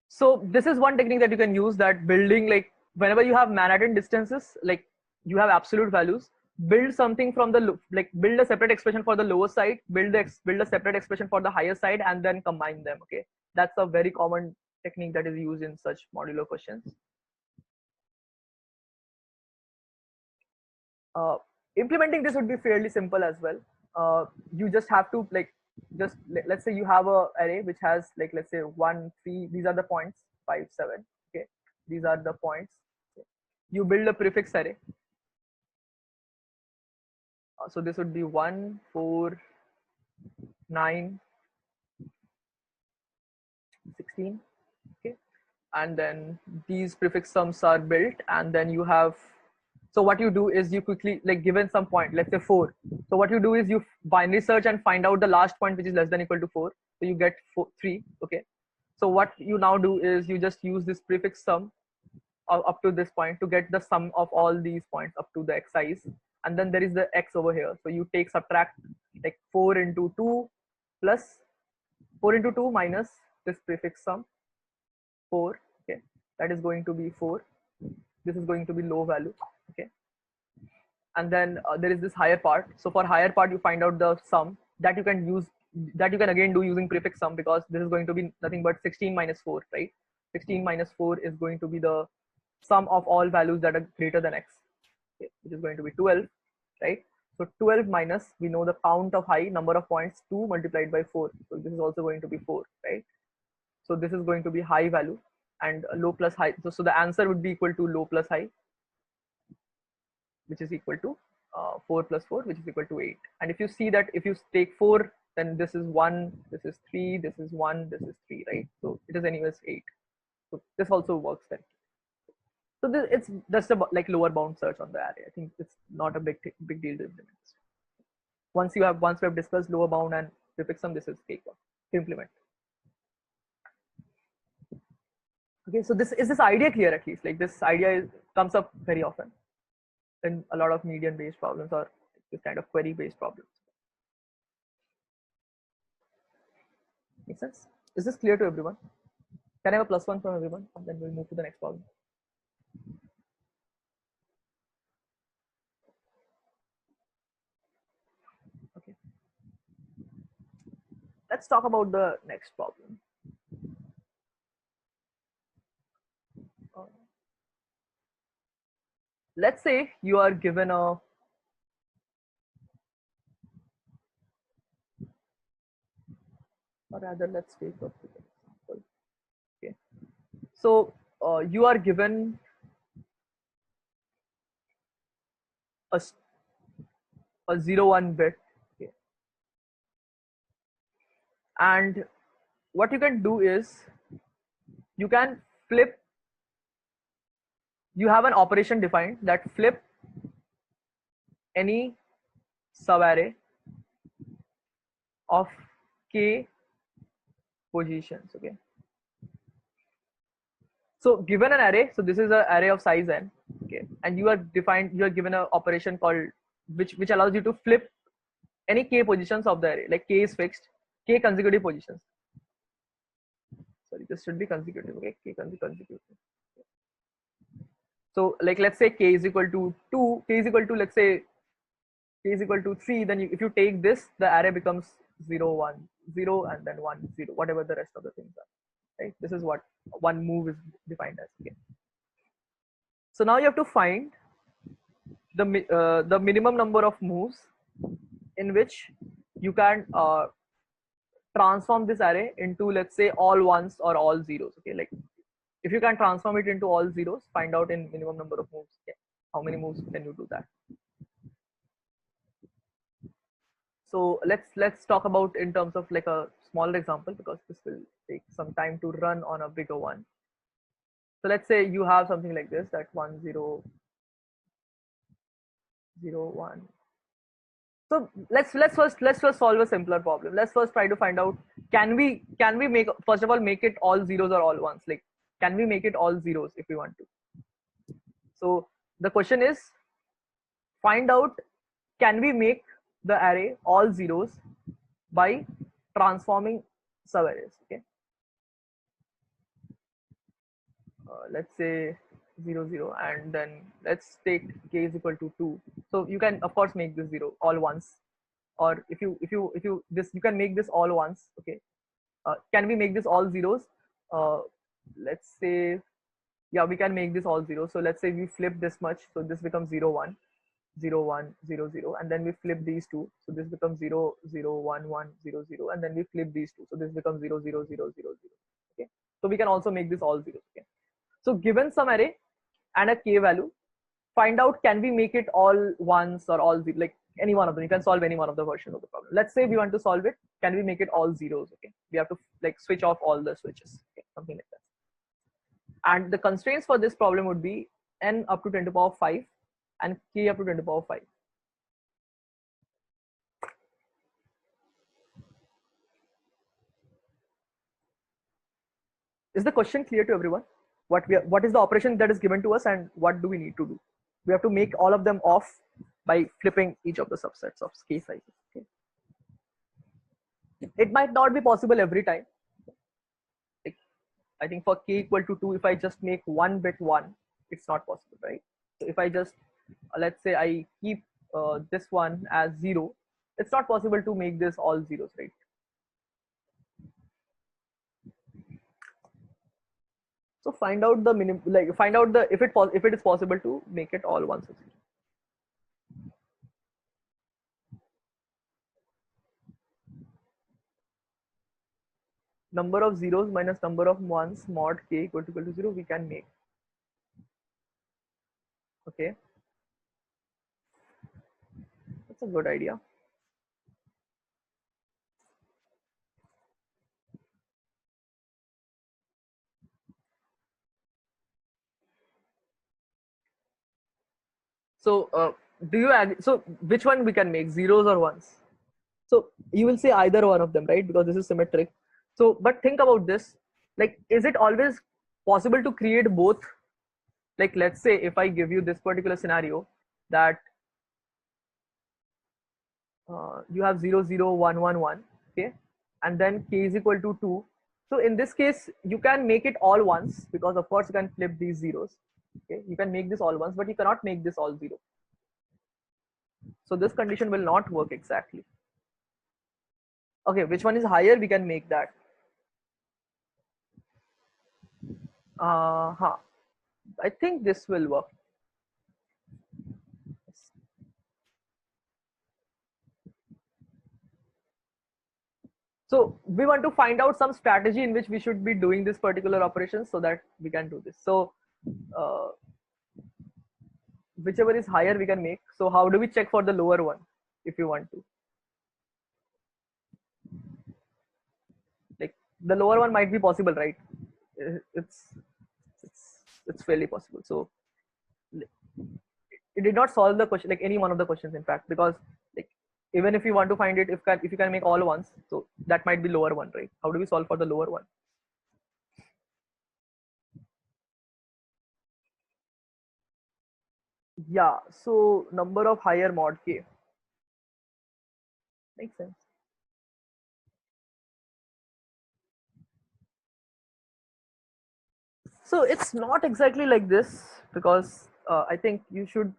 So this is one technique that you can use, that building like whenever you have Manhattan distances, like you have absolute values, build something from the like build a separate expression for the lower side, build a separate expression for the higher side, and then combine them. Okay, that's a very common technique that is used in such modular questions. Implementing this would be fairly simple as well. You just have to like just let's say you have a array which has like, let's say 1 3, these are the points 5 7. Okay, these are the points. Okay. You build a prefix array. So this would be 1 4 9 16. Okay, and then these prefix sums are built, and then you have, so what you do is you quickly like given some point, let's say 4, so what you do is you binary search and find out the last point which is less than equal to 4, so you get 3. Okay, so what you now do is you just use this prefix sum up to this point to get the sum of all these points up to the xi's, and then there is the x over here, so you take subtract like 4 into 2 plus 4 into 2 minus this prefix sum 4. Okay, that is going to be 4. This is going to be low value. Okay, and then there is this higher part. So for higher part, you find out the sum that you can use, that you can again do using prefix sum, because this is going to be nothing but 16 minus 4, right? 16 minus 4 is going to be the sum of all values that are greater than x, okay, which is going to be 12, right? So 12 minus, we know the count of high, number of points, 2 multiplied by 4, so this is also going to be 4, right? So this is going to be high value, and low plus high, so the answer would be equal to low plus high, which is equal to 4 plus 4, which is equal to 8. And if you see that if you take 4, then this is 1, this is 3, this is 1, this is 3, right? So it is anyways 8. So this also works then. So this, it's just a like lower bound search on the array. I think it's not a big deal to implement. Once we have discussed lower bound and prefix sum, this is cakewalk to implement. Okay, so this is this idea clear? At least like this idea comes up very often in a lot of median based problems or this kind of query based problems. Make sense? Is this clear to everyone? Can I have a +1 from everyone? And then we'll move to the next problem. Okay. Let's talk about the next problem. let's say you are given a, or rather let's take a example. Okay, so you are given a, a 0 1 bit. Okay. And what you can do is you can flip, you have an operation defined that flip any subarray of k positions. Okay, so given an array, so this is an array of size n. Okay, and you are given an operation called which allows you to flip any k positions of the array. Like k is fixed, k consecutive positions. Sorry, this should be consecutive. Okay, k consecutive. So like let's say k is equal to 2, k is equal to, let's say k is equal to 3, then if you take this, the array becomes 0 1 0 and then 1 0, whatever the rest of the things are. Right, this is what one move is defined as. Okay, so now you have to find the minimum number of moves in which you can transform this array into, let's say, all ones or all zeros. Okay, like if you can transform it into all zeros, find out in minimum number of moves. Okay, how many moves can you do that? So let's talk about in terms of like a smaller example, because this will take some time to run on a bigger one. So let's say you have something like this, that 1 0 0 1. So let's first solve a simpler problem. Let's first try to find out, can we make, first of all, make it all zeros or all ones? Like, can we make it all zeros if we want to? So the question is, find out, can we make the array all zeros by transforming subarrays? Okay, let's say 0 0, and then let's take k is equal to 2. So you can of course make this 0 all once, or if you this, you can make this all once. Okay, can we make this all zeros? Let's say, yeah, we can make this all zeros. So let's say we flip this much, so this becomes 0 1 0 1 0 0, and then we flip these two, so this becomes 0 0 1 1 0 0, and then we flip these two, so this becomes 0 0 0 0 0. Okay, so we can also make this all zeros. Okay, so given some array and a k value, find out, can we make it all ones or all zeros? Like any one of them, you can solve any one of the versions of the problem. Let's say we want to solve it, can we make it all zeros? Okay, we have to like switch off all the switches. Okay, something like that. And the constraints for this problem would be n up to 10 to the power 5 and k up to 10 to the power 5. Is the question clear to everyone? What is the operation that is given to us, and what do we need to do? We have to make all of them off by flipping each of the subsets of k sizes. Okay, it might not be possible every time. Like, I think for k equal to 2, if I just make one bit 1, it's not possible, right? So if I just let's say I keep this one as 0, it's not possible to make this all zeros, right? So find out the minimum, like find out the, if it is possible to make it all ones. Number of zeros minus number of ones mod k equal to 0, we can make. Okay, that's a good idea. So do you agree? So which one we can make, zeros or ones? So you will say either one of them, right? Because this is symmetric. So but think about this, like, is it always possible to create both? Like let's say if I give you this particular scenario, that you have 0 0 1 1 1, okay, and then k is equal to 2. So in this case you can make it all ones, because of course you can flip these zeros. Okay, you can make this all ones, but you cannot make this all zero. So this condition will not work exactly. Okay, which one is higher? We can make that. I think this will work. So we want to find out some strategy in which we should be doing this particular operation so that we can do this. So uh, whichever is higher we can make. So how do we check for the lower one if you want to? Like the lower one might be possible, right? It's it's fairly possible. So it did not solve the question, like any one of the questions, in fact, because like even if you want to find it, if you can make all ones, so that might be lower one, right? How do we solve for the lower one? Yeah, so number of higher mod k makes sense. So it's not exactly like this because I think you should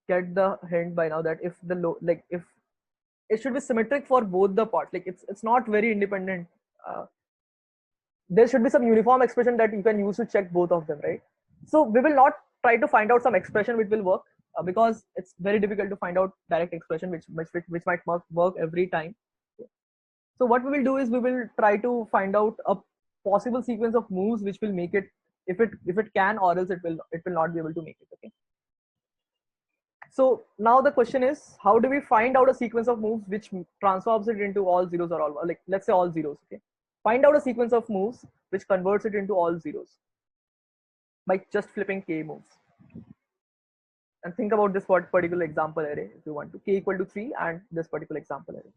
get the hint by now that if the low, like if it should be symmetric for both the parts, like it's not very independent. There should be some uniform expression that you can use to check both of them, right? So we will not try to find out some expression which will work because it's very difficult to find out direct expression which might work every time. So what we will do is we will try to find out a possible sequence of moves which will make it, if it can, or else it will not be able to make it. Okay. So now the question is, how do we find out a sequence of moves which transforms it into all zeros or all, like let's say all zeros. Okay. Find out a sequence of moves which converts it into all zeros by just flipping k moves. And think about this particular example array if you want to, k equal to 3 and this particular example array.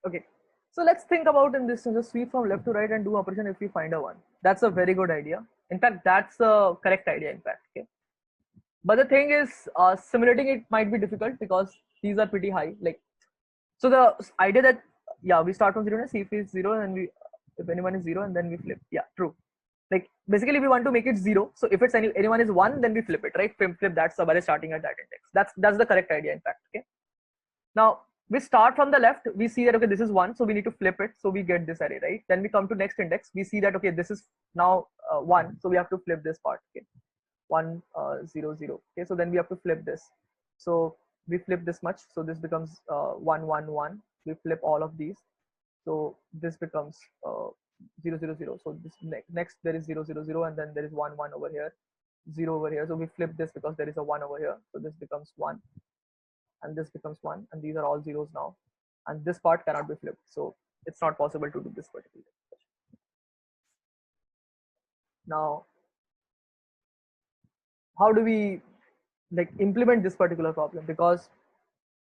Okay, so let's think about in this, just sweep from left to right and do operation if we find a one. That's a very good idea. In fact, that's a correct idea, in fact. Okay. But the thing is, simulating it might be difficult because these are pretty high. Like, so the idea that, yeah, we start from zero and see if it's zero and if anyone is zero and then we flip. Yeah, true. Like basically we want to make it zero. So if it's anyone is one, then we flip it, right? Flip that sub array starting at that index. That's the correct idea, in fact. Okay. Now we start from the left, we see that okay, this is one, so we need to flip it, so we get this array, right? Then we come to next index, we see that okay, this is now one, so we have to flip this part. Okay, 1 0 0. Okay, so then we have to flip this, so we flip this much, so this becomes 1 1 1. We flip all of these, so this becomes 0 0 0. So this next there is 0 0 0, and then there is 1 1 over here, 0 over here. So we flip this because there is a 1 over here, so this becomes 1, and this becomes 1, and these are all zeros now, and this part cannot be flipped, so it's not possible to do this particular expression. Now how do we like implement this particular problem? Because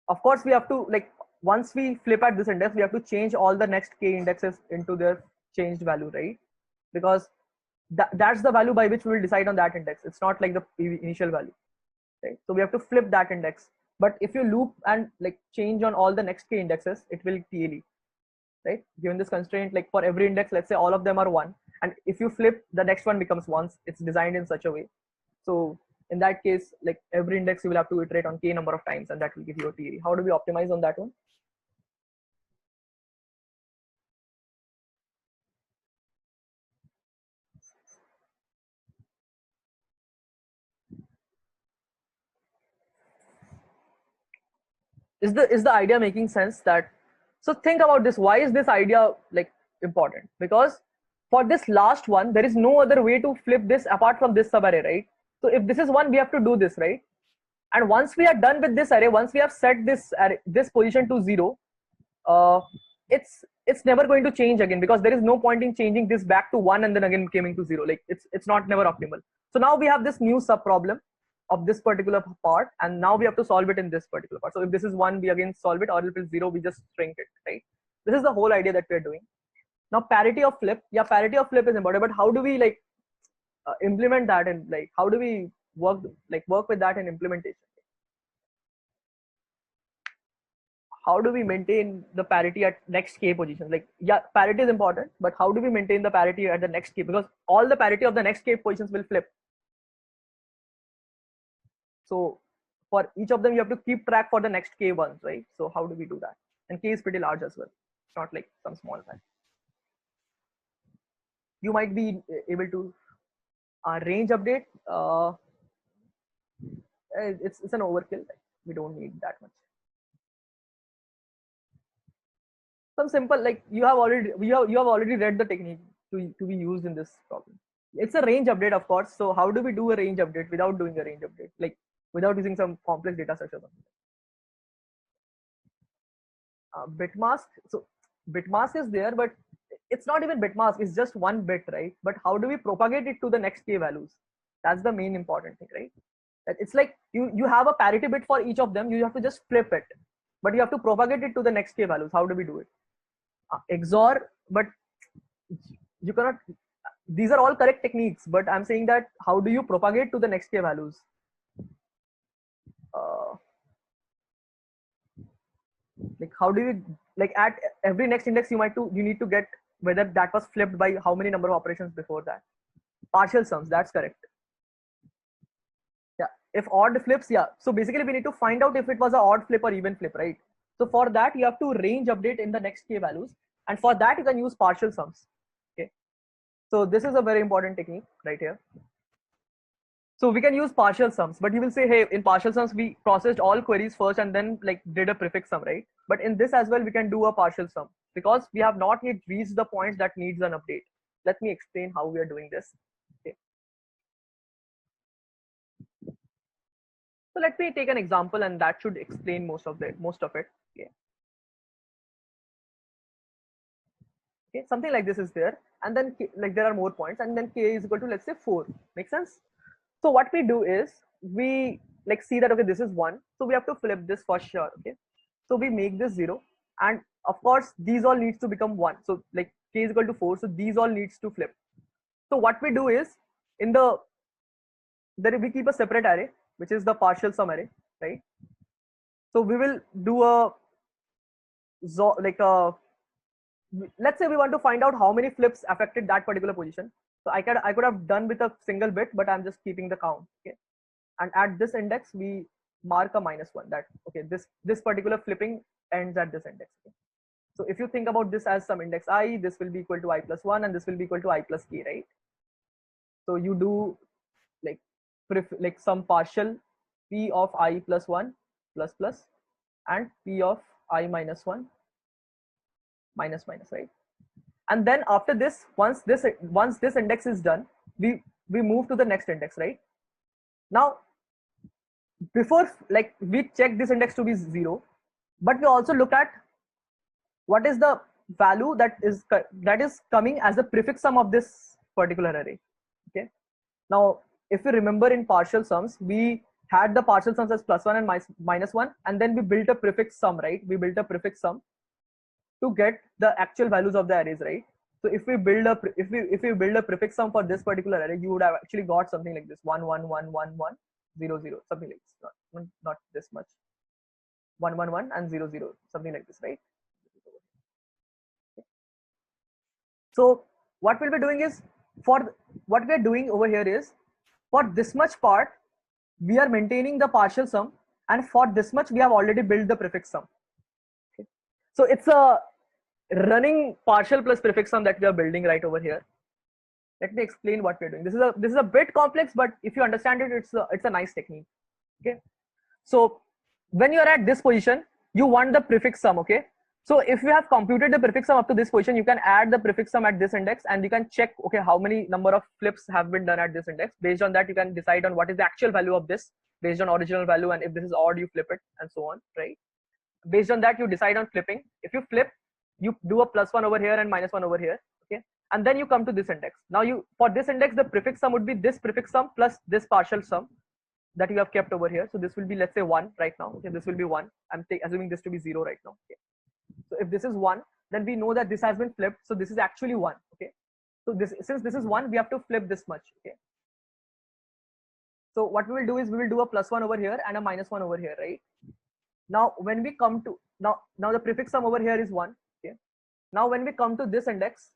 of course we have to, like, once we flip at this index, we have to change all the next k indexes into their changed value, right? Because that's the value by which we will decide on that index. It's not like the initial value, right? So we have to flip that index. But if you loop and like change on all the next k indexes, it will TLE, right? Given this constraint, like for every index, let's say all of them are 1, and if you flip, the next one becomes 1. It's designed in such a way. So in that case, like every index you will have to iterate on k number of times, and that will give you a TLE. How do we optimize on that one? Is the idea making sense? That, so think about this, why is this idea like important? Because for this last one, there is no other way to flip this apart from this subarray, right? So if this is one, we have to do this, right? And once we are done with this array, once we have set this array, this position to 0, uh, it's never going to change again, because there is no point in changing this back to 1 and then again coming to 0. Like it's not never optimal. So now we have this new sub problem of this particular part, and now we have to solve it in this particular part. So if this is 1, we again solve it, or if it's 0, we just shrink it, right? This is the whole idea that we're doing. Now parity of flip, yeah, parity of flip is important, but how do we like implement that, and like how do we work with that in implementation? how do we maintain the parity at next k position? Like, yeah, parity is important, but how do we maintain the parity at the next k? Because all the parity of the next k positions will flip. So for each of them, you have to keep track for the next k ones, right? So how do we do that? And k is pretty large as well. It's not like some small size. You might be able to range update. It's an overkill. We don't need that much. Some simple, like you have already read the technique to be used in this problem. It's a range update, of course. So how do we do a range update without doing a range update, like without using some complex data structure? Bit mask. So bit mask is there, but it's not even bit mask. It's just one bit, right? But how do we propagate it to the next k values? That's the main important thing, right? It's like you have a parity bit for each of them. You have to just flip it, but you have to propagate it to the next k values. How do we do it? XOR, but you cannot. These are all correct techniques, but I'm saying that how do you propagate to the next k values? Like how do you, like at every next index you need to get whether that was flipped by how many number of operations before that. Partial sums, that's correct. Yeah, if odd flips, yeah. So basically we need to find out if it was an odd flip or even flip, right? So for that you have to range update in the next k values, and for that you can use partial sums. Okay, so this is a very important technique right here. So we can use partial sums, but you will say, hey, in partial sums we processed all queries first and then like did a prefix sum, right? But in this as well we can do a partial sum because we have not yet reached the points that needs an update. Let me explain how we are doing this. Okay. So let me take an example, and that should explain most of it. Okay. Okay, something like this is there, and then k, like there are more points, and then k is equal to, let's say, 4. Make sense? So what we do is we like see that okay, this is 1, so we have to flip this for sure. Okay, so we make this 0, and of course these all needs to become 1. So like k is equal to 4, so these all needs to flip. So what we do is in the there we keep a separate array, which is the partial sum array, right? So we will do a like a, let's say we want to find out how many flips affected that particular position. So I could have done with a single bit, but I'm just keeping the count. Okay, and at this index we mark a -1, that okay, this particular flipping ends at this index. Okay? So if you think about this as some index I, this will be equal to I plus 1, and this will be equal to I plus k, right? So you do like some partial p of I plus 1 plus plus and p of I minus 1 minus minus, right? And then after this, once this index is done, we move to the next index, right? Now before, like, we check this index to be 0, but we also look at what is the value that is coming as the prefix sum of this particular array. Okay, now if you remember in partial sums, we had the partial sums as +1 and -1, and then we built a prefix sum, right? We built a prefix sum to get the actual values of the arrays, right? So if we build a if we build a prefix sum for this particular array, you would have actually got something like this: 1 1 1 1 1 0 0, something like this. Not this much. 1 1 1 and 0 0, something like this, right? So what we'll be doing is, what we are doing over here is, for this much part we are maintaining the partial sum, and for this much we have already built the prefix sum. Okay. So it's a running partial plus prefix sum that we are building right over here. Let me explain what we're doing. This is a bit complex, but if you understand it, it's a nice technique. Okay, so when you are at this position, you want the prefix sum. Okay, so if you have computed the prefix sum up to this position, you can add the prefix sum at this index, and you can check, okay, how many number of flips have been done at this index. Based on that, you can decide on what is the actual value of this based on original value, and if this is odd, you flip it, and so on, right? Based on that, you decide on flipping. If you flip, you do a +1 over here and -1 over here. Okay, and then you come to this index. Now for this index, the prefix sum would be this prefix sum plus this partial sum that you have kept over here. So this will be, let's say, 1 right now. Okay, this will be 1. I'm assuming this to be 0 right now. Okay, so if this is 1, then we know that this has been flipped, so this is actually 1. Okay, so since this is 1, we have to flip this much. Okay, so what we will do is we will do a +1 over here and a -1 over here, right? Now when we come to now the prefix sum over here is 1. Okay, now when we come to this index,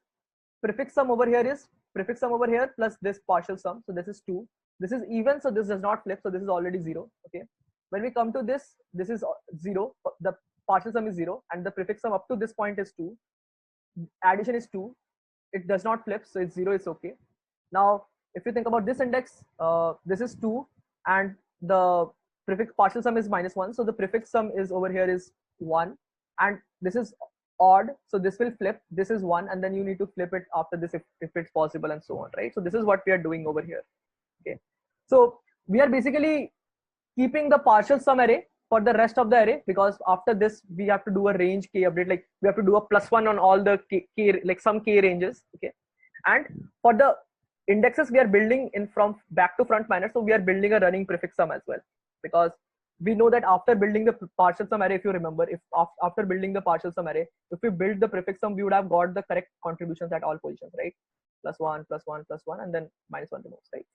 prefix sum over here is prefix sum over here plus this partial sum, so this is 2. This is even, so this does not flip, so this is already 0. Okay, when we come to this, this is 0, the partial sum is 0, and the prefix sum up to this point is 2. Addition is 2, it does not flip, so it's 0, it's okay. Now if you think about this index, this is 2 and the prefix partial sum is -1, so the prefix sum is over here is 1, and this is odd, so this will flip, this is 1, and then you need to flip it after this if it's possible, and so on, right? So this is what we are doing over here. Okay, so we are basically keeping the partial sum array for the rest of the array, because after this we have to do a range k update, like we have to do a +1 on all the k like some k ranges. Okay, and for the indexes we are building in from back to front manner, so we are building a running prefix sum as well, because we know that after building the partial sum array, if you remember, if after building the partial sum array, if we build the prefix sum, we would have got the correct contributions at all positions, right? +1 +1 +1 and then -1 removes, right?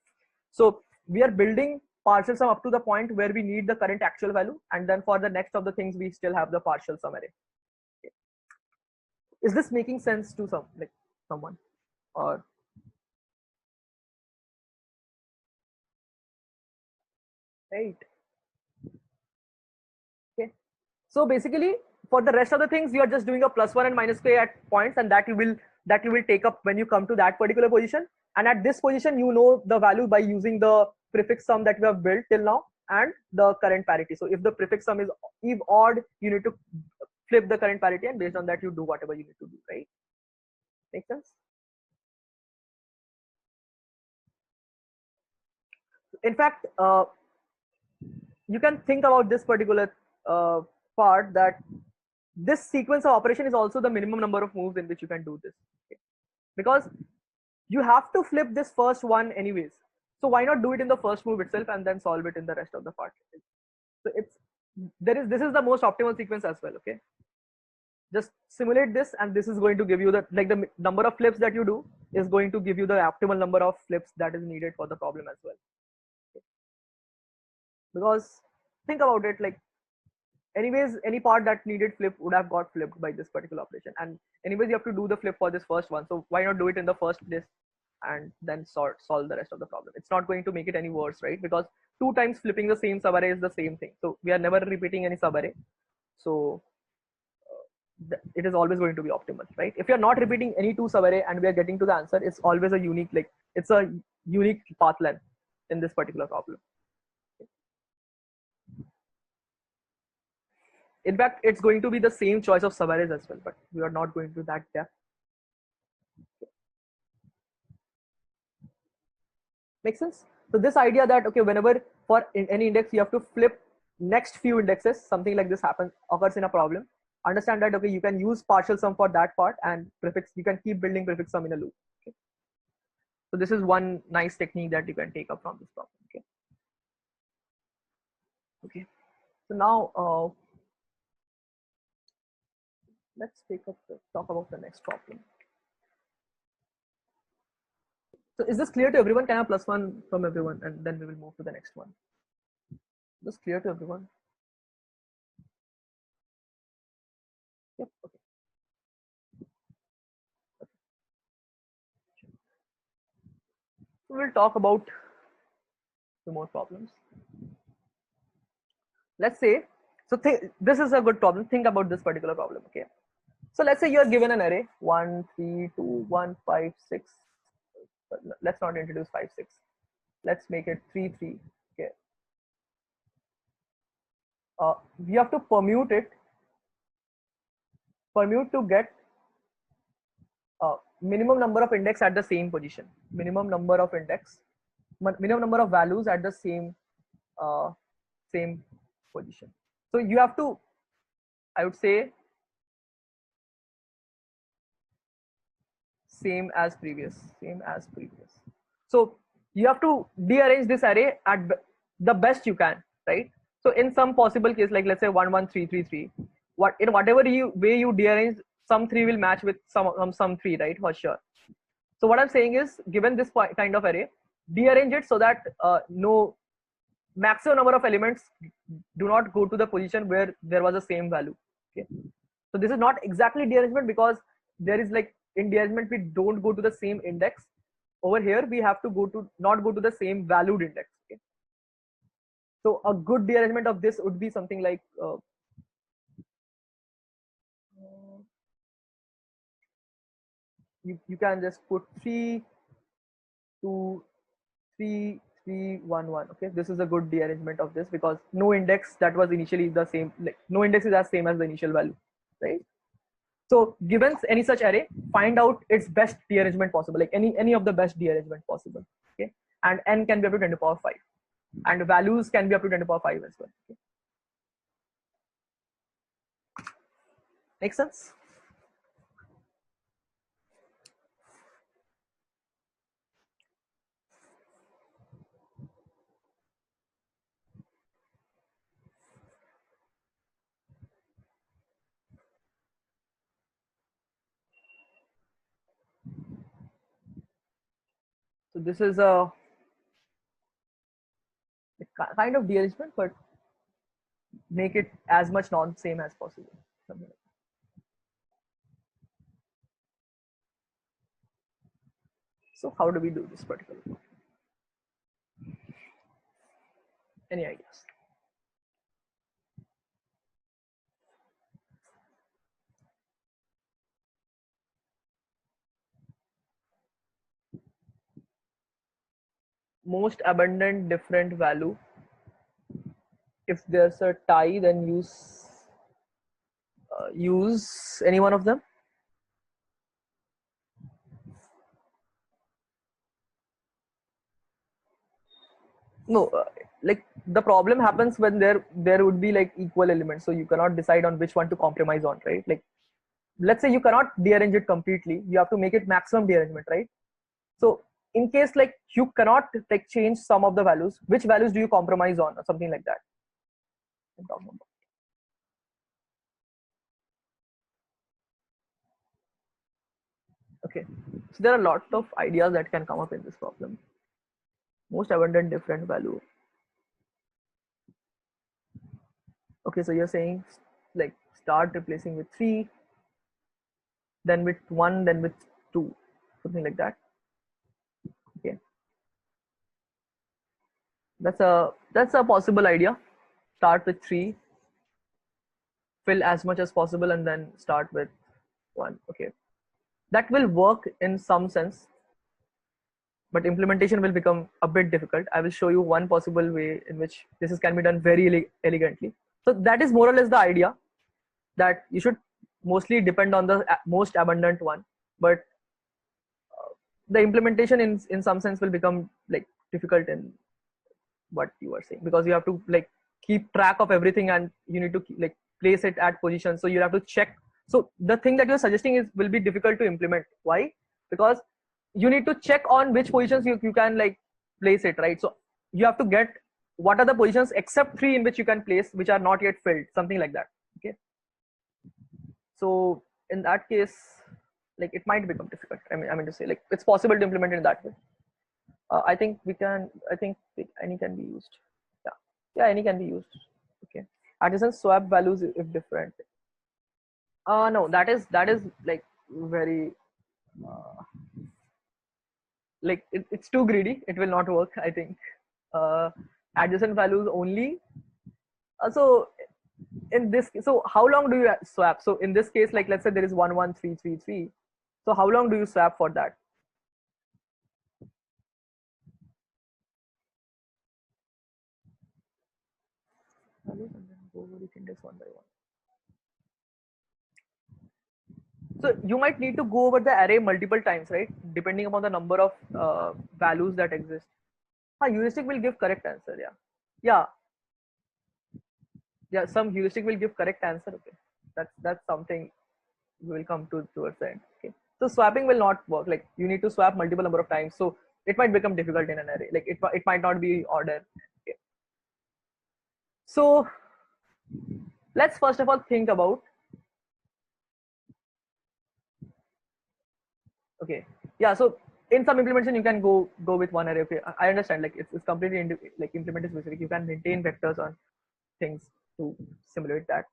So we are building partial sum up to the point where we need the current actual value, and then for the next of the things we still have the partial sum array. Okay. Is this making sense to someone, or right? Okay, so basically for the rest of the things you are just doing a +1 and -k at points, and that you will take up when you come to that particular position, and at this position you know the value by using the prefix sum that we have built till now and the current parity. So if the prefix sum is if odd, you need to flip the current parity, and based on that you do whatever you need to do, right? Make sense? In fact, you can think about this particular part, that this sequence of operation is also the minimum number of moves in which you can do this. Okay? Because you have to flip this first one anyways, so why not do it in the first move itself and then solve it in the rest of the part? So this is the most optimal sequence as well. Okay, just simulate this, and this is going to give you the number of flips that you do is going to give you the optimal number of flips that is needed for the problem as well. Okay. Because think about it, like anyways any part that needed flip would have got flipped by this particular operation, and anyways you have to do the flip for this first one, so why not do it in the first place and then solve the rest of the problem? It's not going to make it any worse, right? Because 2 times flipping the same subarray is the same thing, so we are never repeating any subarray, so it is always going to be optimal, right? If you're not repeating any 2 subarray and we are getting to the answer, it's always a unique, like it's a unique path length in this particular problem. In fact, it's going to be the same choice of subarrays as well, but we are not going to that depth. Make sense? So this idea that, okay, whenever for any index you have to flip next few indexes, something like this occurs in a problem. Understand that, okay, you can use partial sum for that part, and prefix, you can keep building prefix sum in a loop. Okay? So this is one nice technique that you can take up from this problem. Okay. Okay. So now let's talk about the next problem. So is this clear to everyone? Can I have +1 from everyone, and then we will move to the next one? Is this clear to everyone? Yep. Okay. So we'll talk about 2 more problems. Let's say, so this is a good problem. Think about this particular problem. Okay. So let's say you are given an array 1, 3, 2, 1, 5, 6. Let's not introduce 5, 6. Let's make it 3, 3. Okay. We have to permute to get minimum number of index at the same position, minimum number of values at the same position. So you have to, I would say, same as previous. So you have to dearrange this array at the best you can, right? So in some possible case, like let's say 1, 1, 3, 3, 3, in whatever way you dearrange, some 3 will match with some 3, right? For sure. So what I'm saying is, given this kind of array, dearrange it so that no maximum number of elements do not go to the position where there was the same value. Okay, so this is not exactly dearrangement because there is like in dearrangement we don't go to the same index. Over here we have to go to not go to the same valued index. Okay, so a good dearrangement of this would be something like you can just put 3 2 3 3 1 1. Okay, this is a good dearrangement of this because no index that was initially the same, like no index is as same as the initial value, right? So given any such array, find out its best dearrangement possible, like any of the best dearrangement possible. Okay, and n can be up to 10 to the power 5, and values can be up to 10 to the power 5 as well. Okay. Make sense? So this is a kind of dearrangement, but make it as much non-same as possible. Something like that. So how do we do this particular? Any ideas? Most abundant different value. If there's a tie, then use any one of them. No, like the problem happens when there would be like equal elements, so you cannot decide on which one to compromise on, right? Like let's say you cannot dearrange it completely, you have to make it maximum dearrangement, right? So in case like you cannot like change some of the values, which values do you compromise on or something like that? I'm talking about. Okay, so there are a lot of ideas that can come up in this problem. Most abundant different value. Okay, so you're saying like start replacing with 3, then with 1, then with 2, something like that. Okay, that's a possible idea. Start with 3, fill as much as possible, and then start with 1. Okay, that will work in some sense, but implementation will become a bit difficult. I will show you one possible way in which can be done very elegantly. So that is more or less the idea, that you should mostly depend on the most abundant one, but the implementation in some sense will become like difficult in what you are saying, because you have to like keep track of everything and you need to like place it at position, so you have to check. So the thing that you're suggesting is will be difficult to implement. Why? Because you need to check on which positions you can like place it, right? So you have to get what are the positions except 3 in which you can place which are not yet filled, something like that. Okay, so in that case, like it might become difficult. I mean to say, like it's possible to implement it in that way. I think we can. I think any can be used. Yeah, yeah, any can be used. Okay, adjacent swap values if different. No, that is like very like it's too greedy. It will not work, I think. Uh, Adjacent values only. So in this, so how long do you swap? So in this case, like let's say there is 1 1 3 3 3. So how long do you swap for that? Values and then go over each index one by one. So you might need to go over the array multiple times, right? Depending upon the number of values that exist. Heuristic will give correct answer. Yeah, yeah, yeah. Some heuristic will give correct answer. Okay, that's something we will come to towards the end. Okay, so swapping will not work. Like you need to swap multiple number of times, so it might become difficult in an array. Like it might not be order. Okay. So let's first of all think about. Okay, yeah. So in some implementation, you can go with one array. Okay, I understand. Like it's completely like implemented specific. You can maintain vectors on things to simulate that.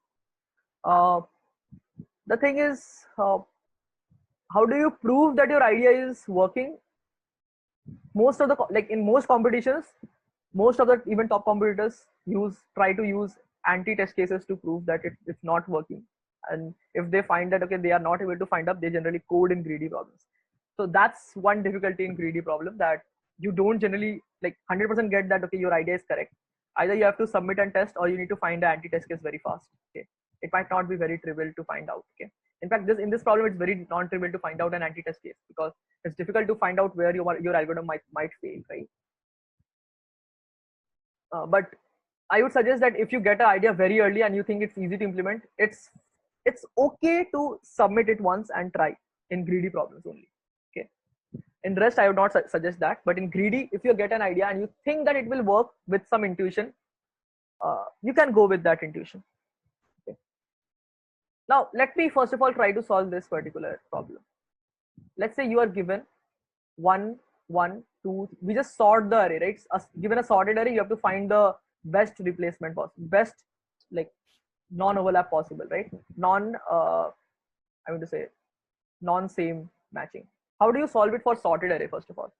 The thing is, how do you prove that your idea is working? Most of the like in most competitions, most of the even top competitors try to use anti-test cases to prove that it's not working. And if they find that okay, they are not able to find up, they generally code in greedy problems. So that's one difficulty in greedy problem, that you don't generally like 100% get that okay, your idea is correct. Either you have to submit and test, or you need to find the anti-test case very fast. Okay, it might not be very trivial to find out. Okay, in fact, in this problem, it's very non-trivial to find out an anti-test case, because it's difficult to find out where your algorithm might fail, right? But I would suggest that if you get an idea very early and you think it's easy to implement, it's okay to submit it once and try in greedy problems only. Okay. In rest, I would not suggest that. But in greedy, if you get an idea and you think that it will work with some intuition, you can go with that intuition. Okay. Now, let me first of all try to solve this particular problem. Let's say you are given 1, 1, 2. We just sort the array, right? Given a sorted array, you have to find the best replacement possible, best like non-overlap possible, right? I want to say non-same matching. How do you solve it for sorted array? First of all,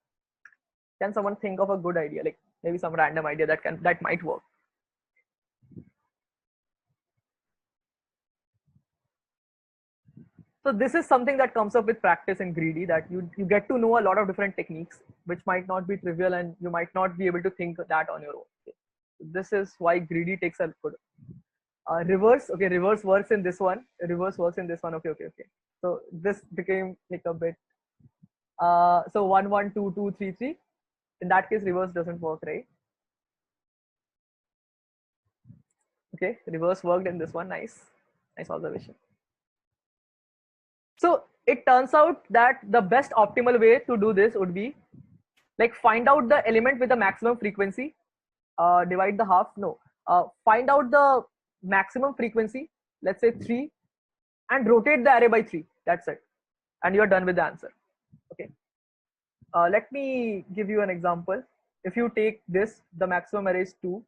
can someone think of a good idea, like maybe some random idea that might work? So this is something that comes up with practice in greedy, that you get to know a lot of different techniques which might not be trivial, and you might not be able to think that on your own. Okay. This is why greedy takes a good reverse. Okay, reverse works in this one, reverse works in this one. Okay, so this became like a bit so 1, 1, 2, 2, 3, 3. In that case, reverse doesn't work, right? Okay, reverse worked in this one. Nice observation. So it turns out that the best optimal way to do this would be like find out the element with the maximum frequency, divide the half. No, find out the maximum frequency, let's say 3, and rotate the array by 3. That's it, and you're done with the answer. Okay. Let me give you an example. If you take this, the maximum array is 2,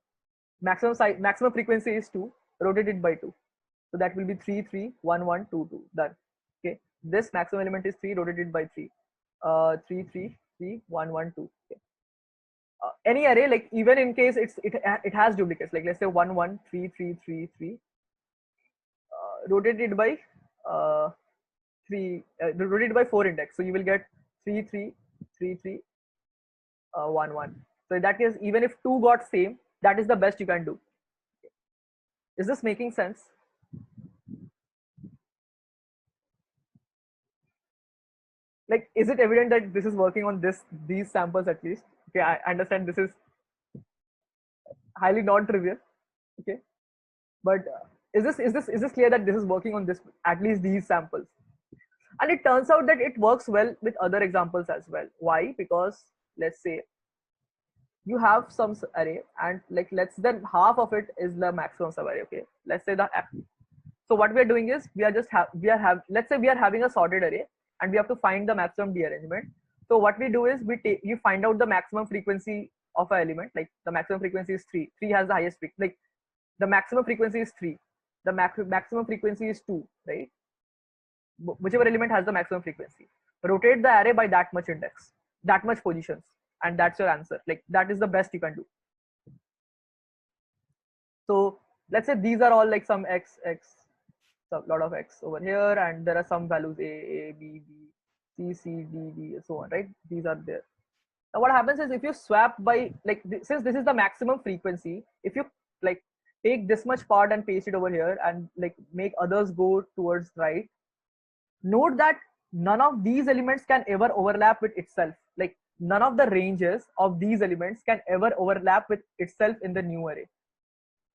maximum frequency is 2, rotate it by 2. So that will be 3, 3, 1, 1, 2, 2. Done. Okay. This maximum element is 3, rotated by 3. 3, 3, 3, 1, 1, 2. Okay. Any array, like even in case it has duplicates, like let's say 1, 1, 3, 3, 3, 3, rotated by 3, rotated by 4 index. So you will get 3, 3, 3, 3, 1, 1. So in that case, even if 2 got same, that is the best you can do. Is this making sense? Like, is it evident that this is working on these samples at least? Okay, I understand this is highly non-trivial. Okay, but is this clear that this is working on this, at least these samples? And it turns out that it works well with other examples as well. Why? Because let's say you have some array, and like less than half of it is the maximum subarray. Okay, let's say so what we are doing is let's say we are having a sorted array, and we have to find the maximum dearrangement. So what we do is you find out the maximum frequency of an element. Like the maximum frequency is 3. 3 has the highest frequency. Like the maximum frequency is 3. The maximum frequency is 2, right? Whichever element has the maximum frequency. Rotate the array by that much index, that much positions, and that's your answer. Like that is the best you can do. So let's say these are all like some x, a lot of x over here, and there are some values a, b, c, c, d, d, and so on, right? These are there. Now what happens is if you swap by like since this is the maximum frequency, if you like take this much part and paste it over here and like make others go towards right, note that none of these elements can ever overlap with itself. Like none of the ranges of these elements can ever overlap with itself in the new array.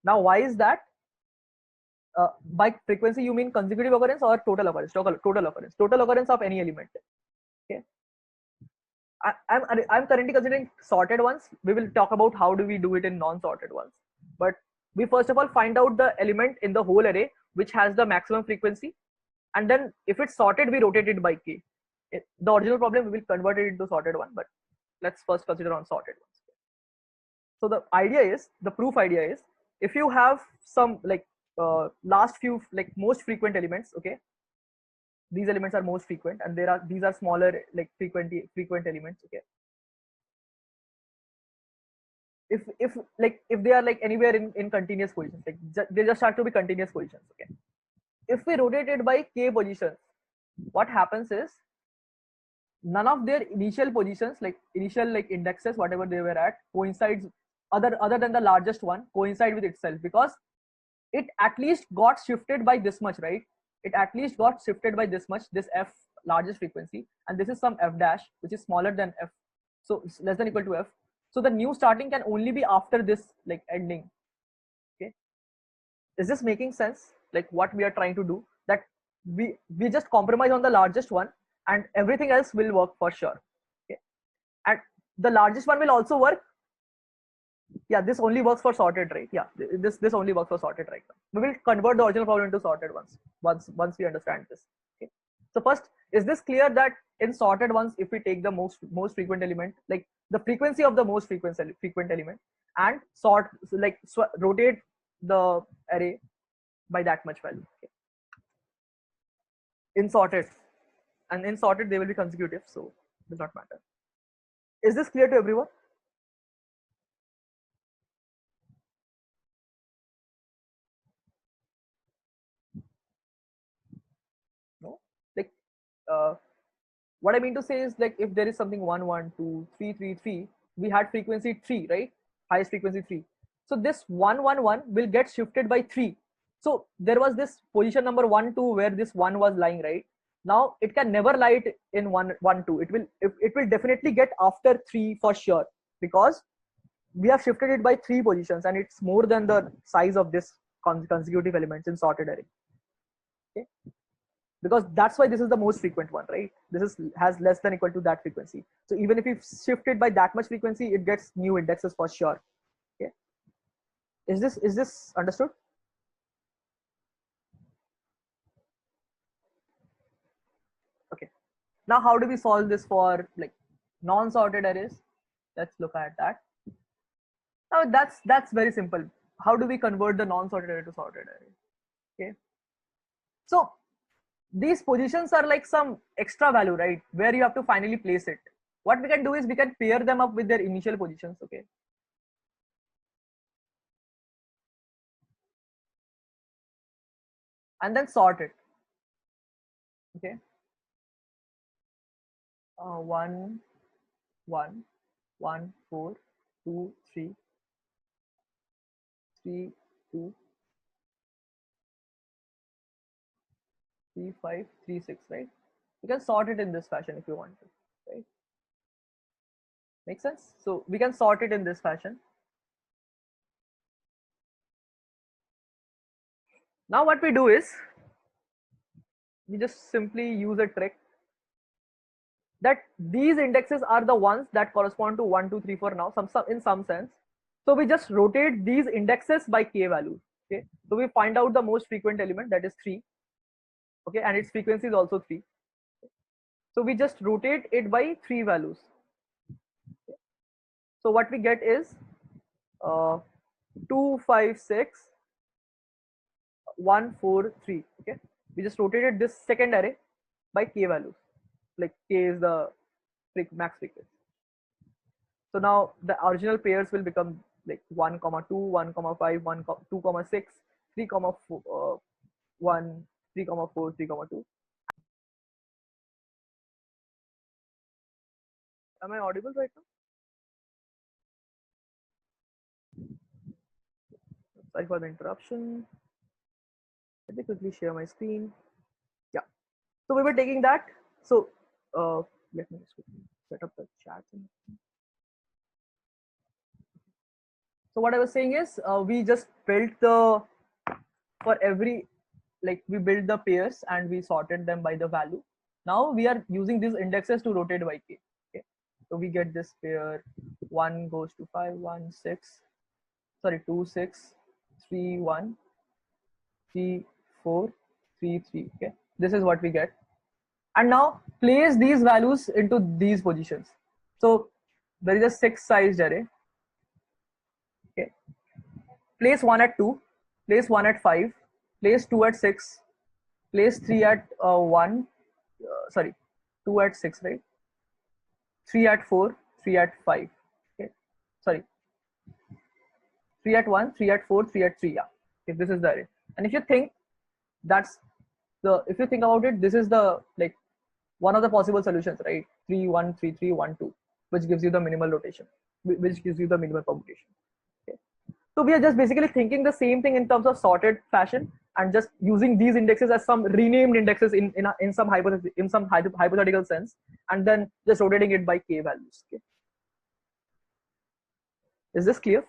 Now why is that? By frequency you mean consecutive occurrence or total occurrence? Total occurrence of any element. Okay. I'm currently considering sorted ones. We will talk about how do we do it in non-sorted ones. But we first of all find out the element in the whole array which has the maximum frequency, and then if it's sorted, we rotate it by k. The original problem we will convert it into sorted one, but let's first consider on sorted ones. So the proof idea is, if you have some like last few like most frequent elements. Okay, these elements are most frequent, and these are smaller like frequent elements. Okay, if they are like anywhere in continuous positions, like they just have to be continuous positions. Okay, if we rotate it by k positions, what happens is none of their initial positions, like initial like indexes, whatever they were at, coincides other than the largest one coincide with itself, because it at least got shifted by this much, right? It at least got shifted by this much, this f largest frequency, and this is some f dash which is smaller than f, so it's less than equal to f. So the new starting can only be after this like ending. Okay, is this making sense? Like what we are trying to do, that we just compromise on the largest one and everything else will work for sure. Okay, and the largest one will also work. Yeah, this only works for sorted, right? Yeah, this only works for sorted right now. We will convert the original problem into sorted once we understand this. Okay, so first, is this clear that in sorted ones, if we take the most frequent element, like the frequency of the most frequent element, and rotate the array by that much value. Okay, in sorted, and in sorted they will be consecutive, so it does not matter. Is this clear to everyone? No, like what I mean to say is, like if there is something 1 1 2 3 3 3, we had frequency 3, right? Highest frequency 3. So this 1 1 1 will get shifted by 3. So there was this position number 1 2 where this 1 was lying, right? Now it can never lie in 1 1 2. It will definitely get after 3 for sure, because we have shifted it by 3 positions, and it's more than the size of this consecutive elements in sorted array. Okay, because that's why this is the most frequent one, right? This has less than equal to that frequency. So even if we shift it by that much frequency, it gets new indexes for sure. Okay, is this understood? Okay, now how do we solve this for like non-sorted arrays? Let's look at that. Now that's very simple. How do we convert the non-sorted array to sorted array? Okay, so these positions are like some extra value, right, where you have to finally place it. What we can do is we can pair them up with their initial positions. Okay, and then sort it. Okay, 1 1 1 4 2 3 3 2 3 5 3 6, right? You can sort it in this fashion if you want to, right? Make sense? So we can sort it in this fashion. Now what we do is we just simply use a trick that these indexes are the ones that correspond to 1 2 3 4 now, some in some sense. So we just rotate these indexes by k values. Okay, so we find out the most frequent element, that is 3. Okay, and its frequency is also 3. So we just rotate it by 3 values. So what we get is 2 5 6 1 4 3. Okay, we just rotated this second array by k values, like k is the max frequency. So now the original pairs will become like 1 comma 2 1 comma 5 1 2 comma 6 3 comma 1 3 comma 4 3 comma 2. Am I audible right now? Sorry for the interruption. Let me quickly share my screen. Yeah, so we were taking that. So let me just quickly set up the chat. So what I was saying is we just built the, for every, like we built the pairs and we sorted them by the value. Now we are using these indexes to rotate by k. Okay, so we get this pair 1 goes to 5 1 6, sorry 2 6 3 1 3 4 3 3. Okay, this is what we get. And now place these values into these positions. So there is a 6 sized array. Okay, place 1 at 2, place 1 at 5, place 2 at 6, place 3 at 1, sorry, 2 at 6, right? 3 at 4, 3 at 5. Okay, sorry, 3 at 1, 3 at 4, 3 at 3. Yeah, if this is the array. And if you think that's if you think about it, this is the like one of the possible solutions, right? 3 1 3 3 1 2, which gives you the minimal rotation, which gives you the minimal permutation. Okay. So we are just basically thinking the same thing in terms of sorted fashion, and just using these indexes as some renamed indexes in some hypothetical sense, and then just rotating it by k values. Okay. Is this clear?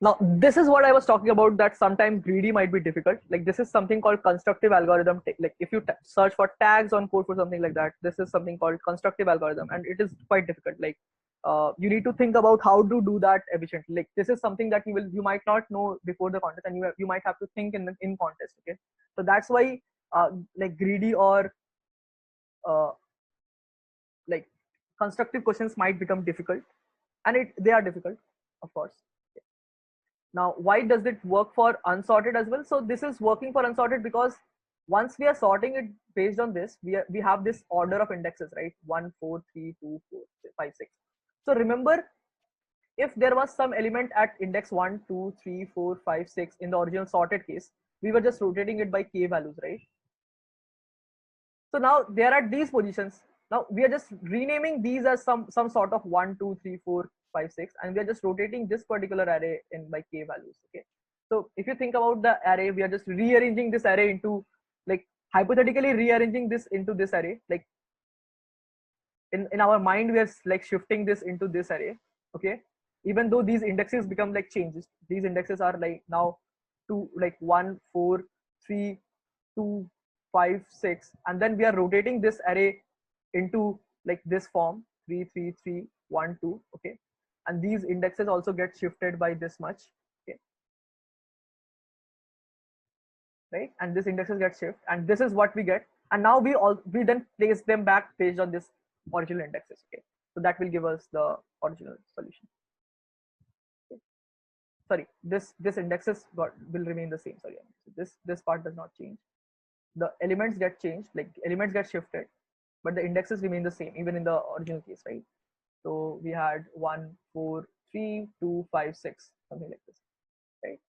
Now, this is what I was talking about, that sometimes greedy might be difficult. Like this is something called constructive algorithm. Like if you search for tags on code for something like that, this is something called constructive algorithm, and it is quite difficult. Like you need to think about how to do that efficiently. Like this is something that you might not know before the contest, and you might have to think in contest. Okay, so that's why like greedy or like constructive questions might become difficult, and they are difficult, of course. Now, why does it work for unsorted as well? So this is working for unsorted because once we are sorting it based on this, we have this order of indexes, right? 1 4 3 2 4 5 6. So remember, if there was some element at index 1 2 3 4 5 6 in the original sorted case, we were just rotating it by k values, right? So now they are at these positions. Now we are just renaming these as some sort of 1 2 3 4 5 6, and we are just rotating this particular array in by k values. Okay, so if you think about the array, we are just rearranging this array into, like, hypothetically rearranging this into this array. Like in our mind, we are like shifting this into this array. Okay, even though these indexes become like changes, these indexes are like now 2 like 1 4 3 2 5 6, and then we are rotating this array into like this form 3 3 3 1 2. Okay, and these indexes also get shifted by this much. Okay, right, and this indexes get shift, and this is what we get, and now we then place them back based on this original indexes. Okay, so that will give us the original solution. Okay. Sorry, this indexes will remain the same. Sorry, this part does not change. The elements get changed, like elements get shifted, but the indexes remain the same even in the original case, right? So we had 1 4 3 2 5 6, something like this, right?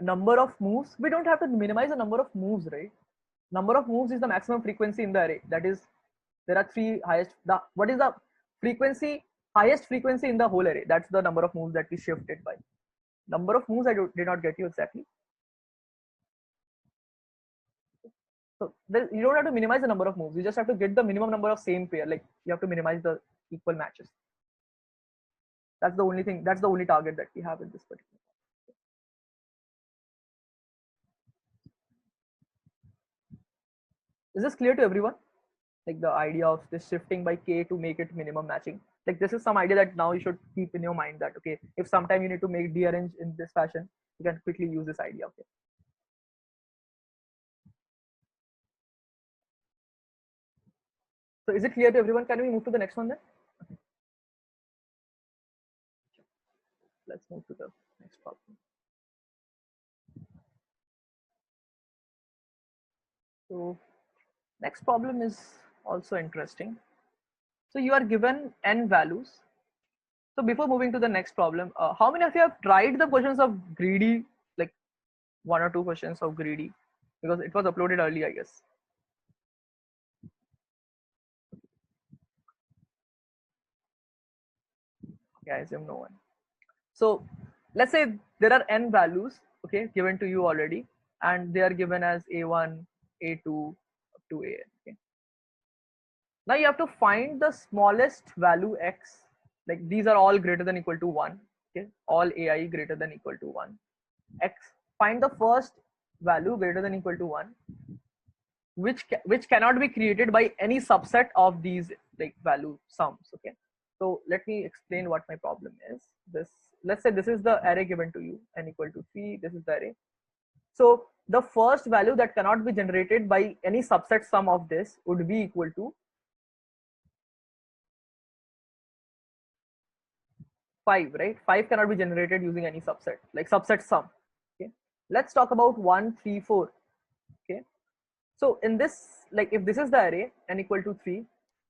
Number of moves, we don't have to minimize the number of moves, right? Number of moves is the maximum frequency in the array. That is, there are three highest, what is the frequency, highest frequency in the whole array? That's the number of moves that we shifted by. Number of moves, did not get you exactly. So you don't have to minimize the number of moves. You just have to get the minimum number of same pair. Like you have to minimize the equal matches. That's the only thing. That's the only target that we have in this particular. Is this clear to everyone? Like the idea of this shifting by k to make it minimum matching. Like this is some idea that now you should keep in your mind, that okay, if sometime you need to make dearrange in this fashion, you can quickly use this idea. Okay. So is it clear to everyone? Can we move to the next one then? Okay. Let's move to the next problem. So next problem is also interesting. So you are given n values. So before moving to the next problem, how many of you have tried the questions of greedy, like one or two questions of greedy, because it was uploaded early, I guess. Yeah, I assume no one. So let's say there are n values, okay, given to you already, and they are given as a1, a2, up to an. Okay. Now you have to find the smallest value x. Like these are all greater than equal to 1. Okay, all ai greater than equal to 1. X. Find the first value greater than equal to 1, which cannot be created by any subset of these like value sums. Okay, so let me explain what my problem is. This, let's say this is the array given to you, n equal to 3. This is the array. So the first value that cannot be generated by any subset sum of this would be equal to 5, right? 5 cannot be generated using any subset, like subset sum. Okay, let's talk about 1, 3, 4. Okay, so in this, like if this is the array n equal to 3,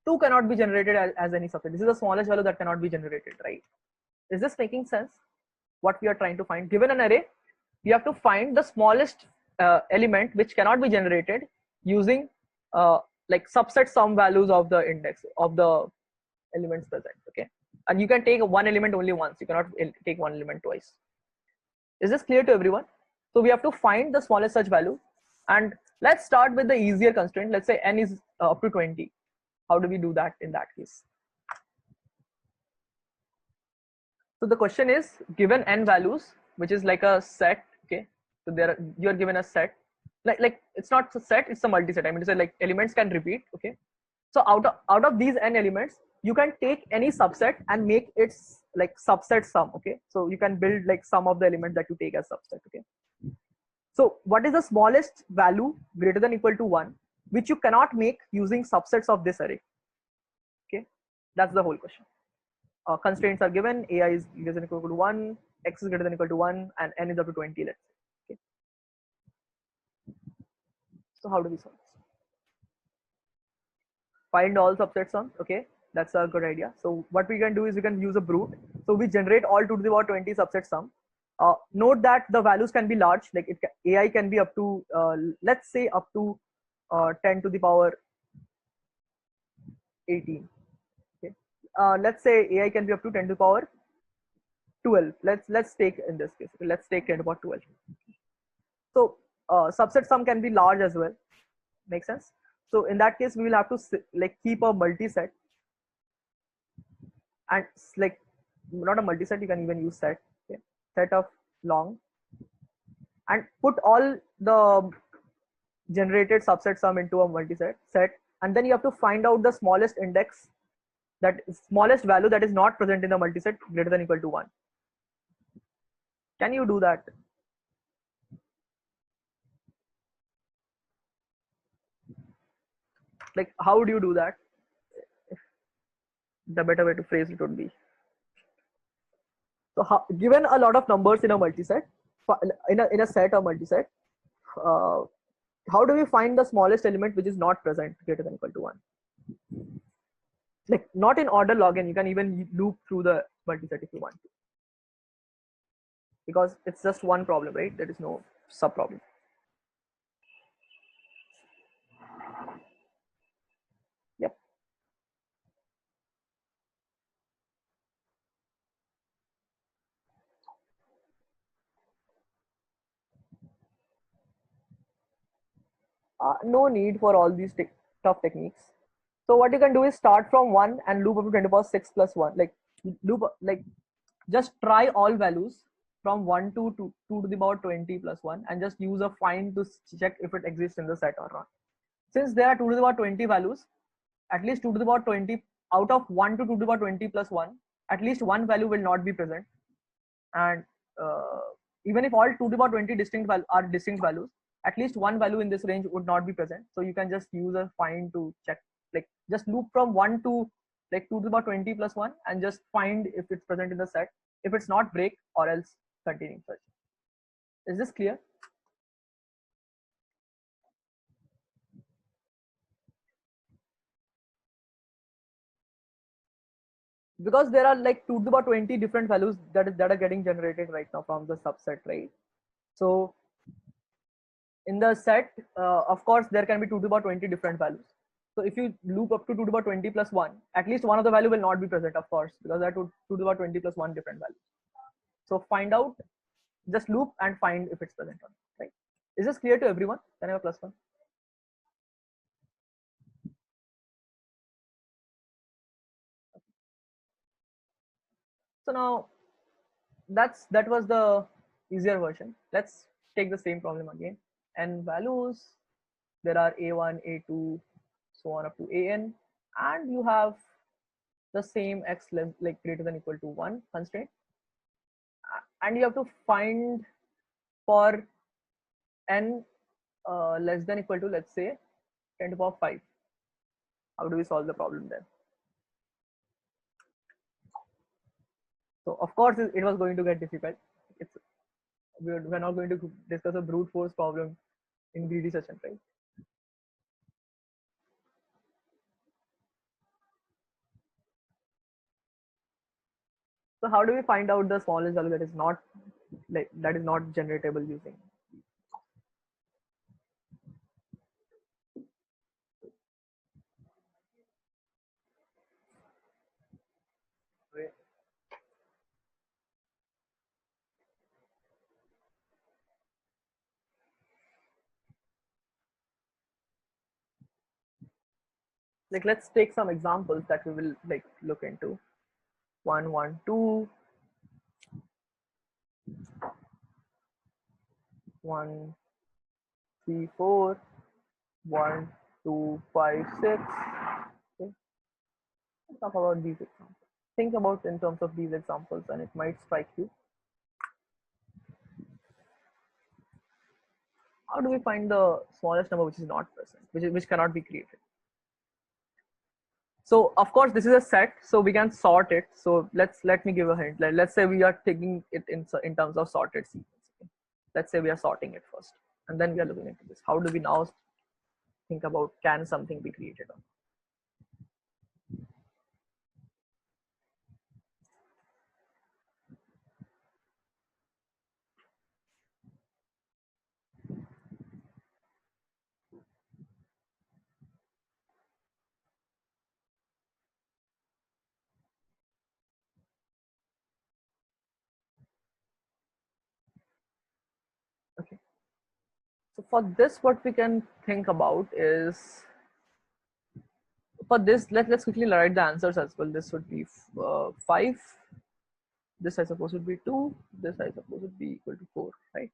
2 cannot be generated as any subset. This is the smallest value that cannot be generated, right? Is this making sense? What we are trying to find, given an array, we have to find the smallest element which cannot be generated using like subset sum values of the index of the elements present. Okay, and you can take one element only once, you cannot take one element twice. Is this clear to everyone? So we have to find the smallest such value, and let's start with the easier constraint. Let's say n is up to 20. How do we do that in that case? So the question is, given n values, which is like a set. Okay, so there you are given a set, like it's not a set, it's a multi-set. I mean to say, like elements can repeat. Okay, so out of these n elements, you can take any subset and make its like subset sum. Okay, so you can build like sum of the elements that you take as subset. Okay, so what is the smallest value greater than equal to 1 which you cannot make using subsets of this array? Okay, that's the whole question. Constraints are given, ai is greater than equal to 1, x is greater than equal to 1, and n is up to 20, let's say. Okay, so how do we solve this? Find all subset sums. Okay, that's a good idea. So what we can do is we can use a brute. So we generate all 2 to the power 20 subset sum. Note that the values can be large, like ai can be up to let's say up to 10 to the power 18. Okay, let's say ai can be up to 10 to the power 12. Let's take in this case. Okay, let's take 10 to the power 12. So subset sum can be large as well. Make sense? So in that case, we will have to like keep a multi-set, and like not a multi-set, you can even use set. Okay, set of long, and put all the generated subset sum into a multi-set set, and then you have to find out the smallest index, that smallest value that is not present in the multi-set greater than equal to 1. Can you do that? Like how would you do that? The better way to phrase it would be, so given a lot of numbers in a multi-set, in a set or multi-set, uh, how do we find the smallest element which is not present greater than equal to 1? Like not in order log n, you can even loop through the multi-set if you want to, because it's just one problem, right? There is no sub problem. Yep. No need for all these tough techniques. So what you can do is start from 1 and loop up to 10 to the power 6 plus 1. Like loop, like just try all values from 1 to 2 to the power 20 plus 1, and just use a find to check if it exists in the set or not. Since there are 2 to the power 20 values, at least 2 to the power 20 out of 1 to 2 to the power 20 plus 1, at least one value will not be present. And even if all 2 to the power 20 are distinct values, at least one value in this range would not be present. So you can just use a find to check, like just loop from 1 to like 2 to the power 20 plus 1, and just find if it's present in the set. If it's not, break, or else continue search. Is this clear? Because there are like 2 to the power 20 different values that are getting generated right now from the subset, right? So in the set, of course, there can be 2 to the power 20 different values. So if you loop up to 2 to the power 20 plus 1, at least one of the value will not be present, of course, because there are 2 to the power 20 plus 1 different values. So find out, just loop and find if it's present or not, right? Is this clear to everyone? Can I have a plus 1? So now that was the easier version. Let's take the same problem again. N values, there are a1, a2, so on up to an, and you have the same x like greater than equal to 1 constraint, and you have to find for n less than equal to, let's say, 10 to the power 5. How do we solve the problem then? So of course it was going to get difficult. It's we're not going to discuss a brute force problem in greedy session, right? So how do we find out the smallest value that is not generatable using? Like let's take some examples that we will like look into. 1 1 2 1 3 4 1 2 5 6. Okay, let's talk about these examples. Think about in terms of these examples and it might strike you. How do we find the smallest number which is not present, which cannot be created? So of course this is a set, so we can sort it. So let me give a hint. Let's say we are taking it in terms of sorted sequence. Okay? Let's say we are sorting it first, and then we are looking into this. How do we now think about can something be created? Okay. So for this, what we can think about is, for this, let's quickly write the answers as well. This would be 5. This I suppose would be 2. This I suppose would be equal to 4, right?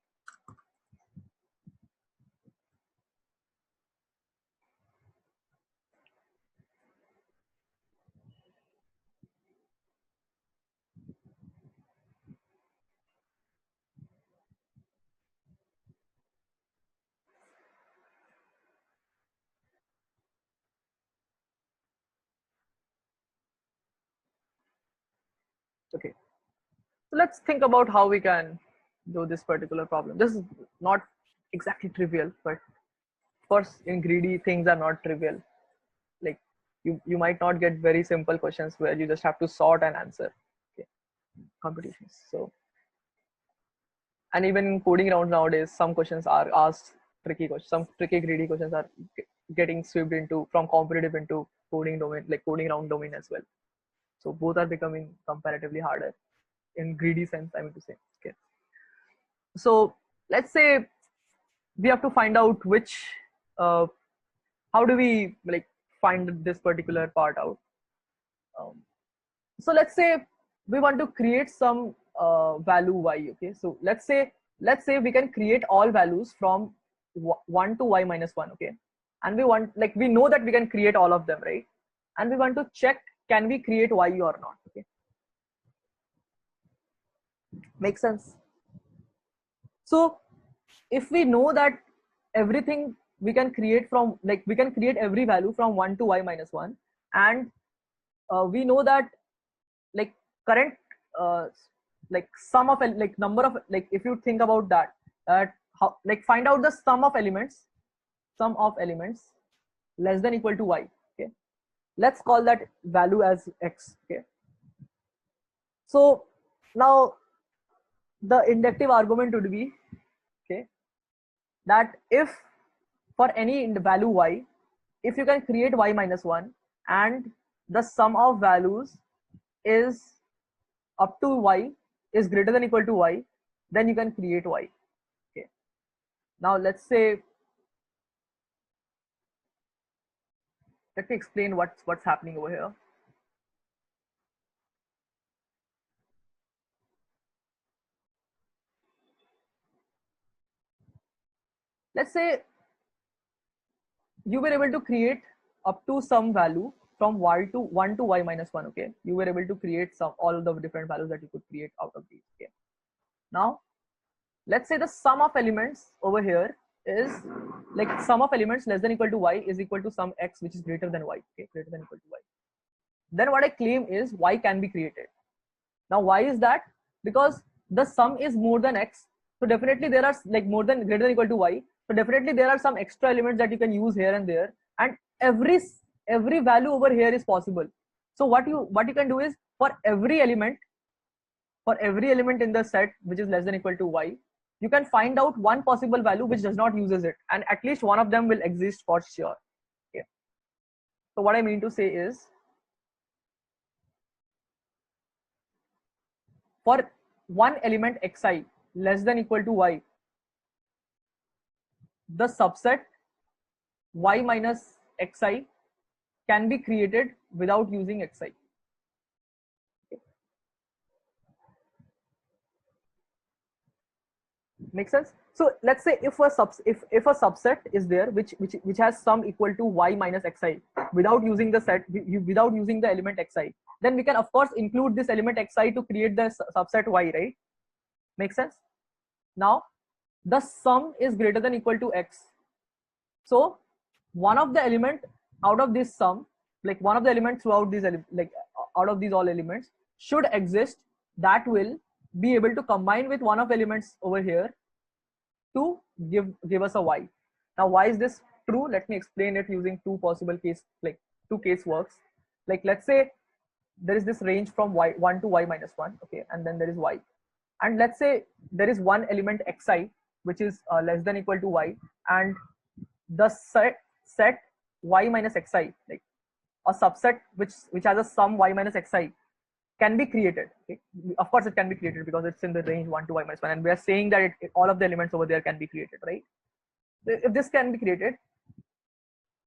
Okay. So let's think about how we can do this particular problem. This is not exactly trivial, but of course in greedy things are not trivial. Like you might not get very simple questions where you just have to sort and answer. Okay. Computations. So, and even in coding rounds nowadays, some questions are asked tricky questions. Some tricky greedy questions are getting swept into from competitive into coding domain, like coding round domain as well. So both are becoming comparatively harder in greedy sense, I mean to say. Okay. So let's say we have to find out which uh, how do we like find this particular part out. um, so let's say we want to create some value y. Okay, so let's say we can create all values from 1 to y minus 1. Okay, and we want, like, we know that we can create all of them, right? And we want to check, can we create y or not? Okay, makes sense. So if we know that everything we can create from, like, we can create every value from 1 to y minus 1, and we know that, like, current like sum of like number of, like, if you think about that, how, like, find out the sum of elements less than equal to y. Okay, let's call that value as x. Okay, so now the inductive argument would be, okay, that if for any value y, if you can create y minus 1 and the sum of values is up to y is greater than equal to y, then you can create y. Okay, now let me explain what's happening over here. Let's say you were able to create up to some value from y to 1 to y minus 1. Okay, you were able to create some all the different values that you could create out of these. Okay, now let's say the sum of elements over here is, like, sum of elements less than equal to y is equal to some x which is greater than y. Okay, greater than equal to y. Then what I claim is y can be created. Now why is that? Because the sum is more than x, so definitely there are like more than greater than equal to y, so definitely there are some extra elements that you can use here and there, and every value over here is possible. So what you can do is, for every element in the set which is less than equal to y, you can find out one possible value which does not uses it, and at least one of them will exist for sure. Okay. So what I mean to say is, for one element xi less than equal to y, the subset y minus xi can be created without using xi. Make sense? So let's say if a subset is there which has sum equal to y minus xi without using the without using the element xi, then we can of course include this element xi to create the subset y, right? Make sense? Now the sum is greater than equal to x, so one of the element out of this sum, like one of the elements throughout these out of these all elements should exist that will be able to combine with one of elements over here to give us a y. Now why is this true? Let me explain it using two possible case, like two case works. Like let's say there is this range from y1 to y minus 1, okay, and then there is y, and let's say there is one element xi which is less than equal to y, and the set y minus xi, like a subset which has a sum y minus xi, can be created. Okay, of course it can be created because it's in the range 1 to y minus 1, and we are saying that all of the elements over there can be created, right? If this can be created,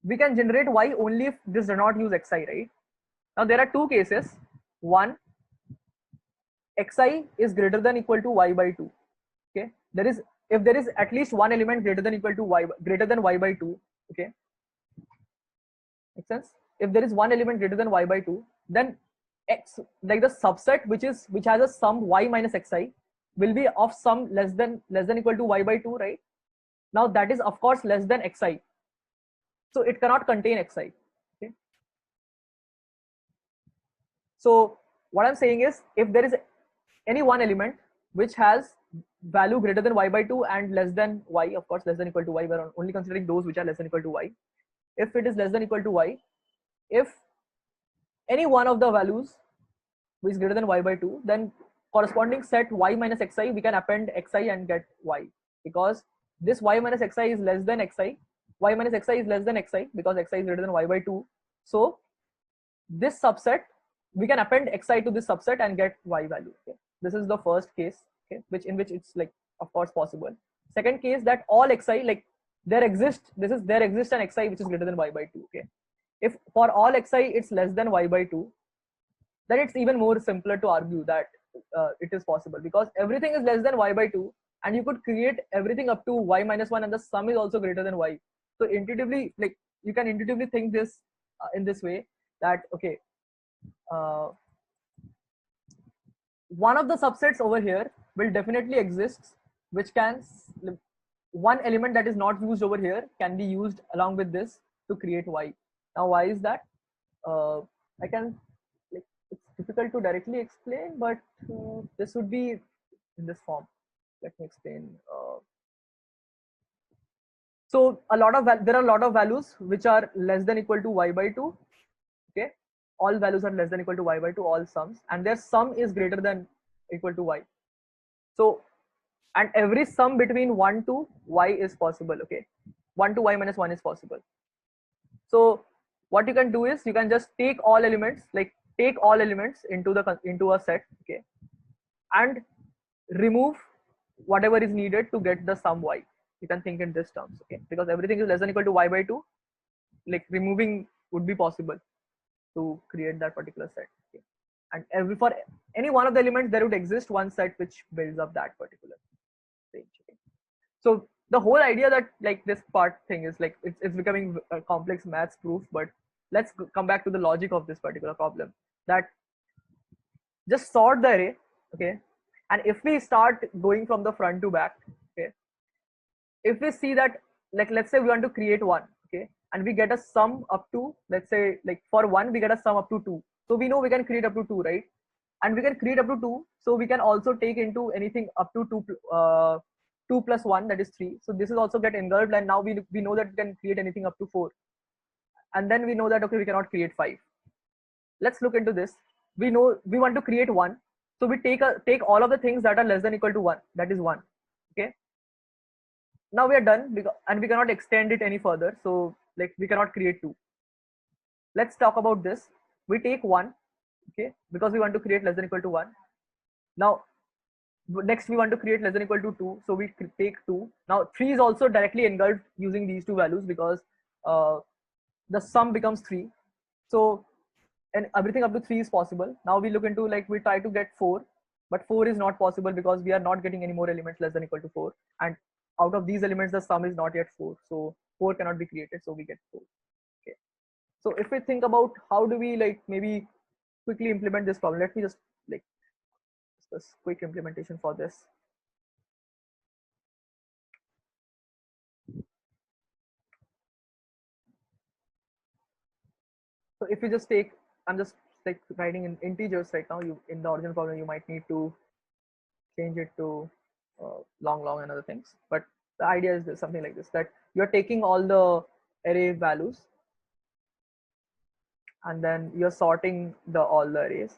we can generate y only if this does not use xi, right? Now there are two cases. One, xi is greater than equal to y by 2. Okay, if there is at least one element greater than equal to y by 2, okay, makes sense? If there is one element greater than y by 2, then x, like the subset which has a sum y minus xi, will be of sum less than equal to y by 2, right? Now that is of course less than xi, so it cannot contain xi. Okay, so what I'm saying is, if there is any one element which has value greater than y by 2 and less than y, of course less than equal to y, we're only considering those which are less than equal to y. If it is less than equal to y, if any one of the values which is greater than y by 2, then corresponding set y minus xi, we can append xi and get y, because this y minus xi is less than xi, y minus xi is less than xi because xi is greater than y by 2. So this subset, we can append xi to this subset and get y value. Okay, this is the first case, okay, in which it's like of course possible. Second case, that all xi, like there exists an xi which is greater than y by 2. Okay, if for all xi it's less than y by 2, then it's even more simpler to argue that it is possible, because everything is less than y by 2, and you could create everything up to y minus 1, and the sum is also greater than y. So intuitively, like you can intuitively think this in this way, that okay, one of the subsets over here will definitely exist which can, one element that is not used over here can be used along with this to create y. Now why is that? I can, like, it's difficult to directly explain, but this would be in this form. Let me explain. So there are a lot of values which are less than equal to y by 2. Okay, all values are less than equal to y by 2, all sums, and their sum is greater than equal to y. So, and every sum between 1 to y is possible. Okay, 1 to y minus 1 is possible. So what you can do is, you can just take all elements, into a set, okay, and remove whatever is needed to get the sum y. You can think in this terms, okay, because everything is less than equal to y by 2, like removing would be possible to create that particular set. Okay, and for any one of the elements there would exist one set which builds up that particular range. Okay. So the whole idea that, like, this part thing is like it's becoming a complex maths proof, but let's come back to the logic of this particular problem, that just sort the array, okay, and if we start going from the front to back, okay, if we see that, like, let's say we want to create one, okay, and we get a sum up to, let's say, like for one we get a sum up to 2, so we know we can create up to 2, right? and we can create up to 2. So we can also take into anything up to 2 plus 1, that is 3. So this is also get engulfed, and now we know that we can create anything up to 4, and then we know that okay, we cannot create 5. Let's look into this. We know we want to create 1, so we take all of the things that are less than equal to 1, that is 1. Okay, now we are done, and we cannot extend it any further, so like we cannot create 2. Let's talk about this. We take 1, okay, because we want to create less than equal to 1. Now next we want to create less than equal to 2, so we take 2. Now 3 is also directly engulfed using these two values, because the sum becomes 3. So and everything up to 3 is possible. Now we look into, like, we try to get 4, but 4 is not possible because we are not getting any more elements less than equal to 4, and out of these elements the sum is not yet 4, so 4 cannot be created, so we get 4. Okay, so if we think about how do we, like, maybe quickly implement this problem, let me just, like, discuss quick implementation for this. So if you just take, I'm just like writing in integers right now. You, in the original problem, you might need to change it to long and other things, but the idea is this, something like this, that you're taking all the array values and then you're sorting all the arrays.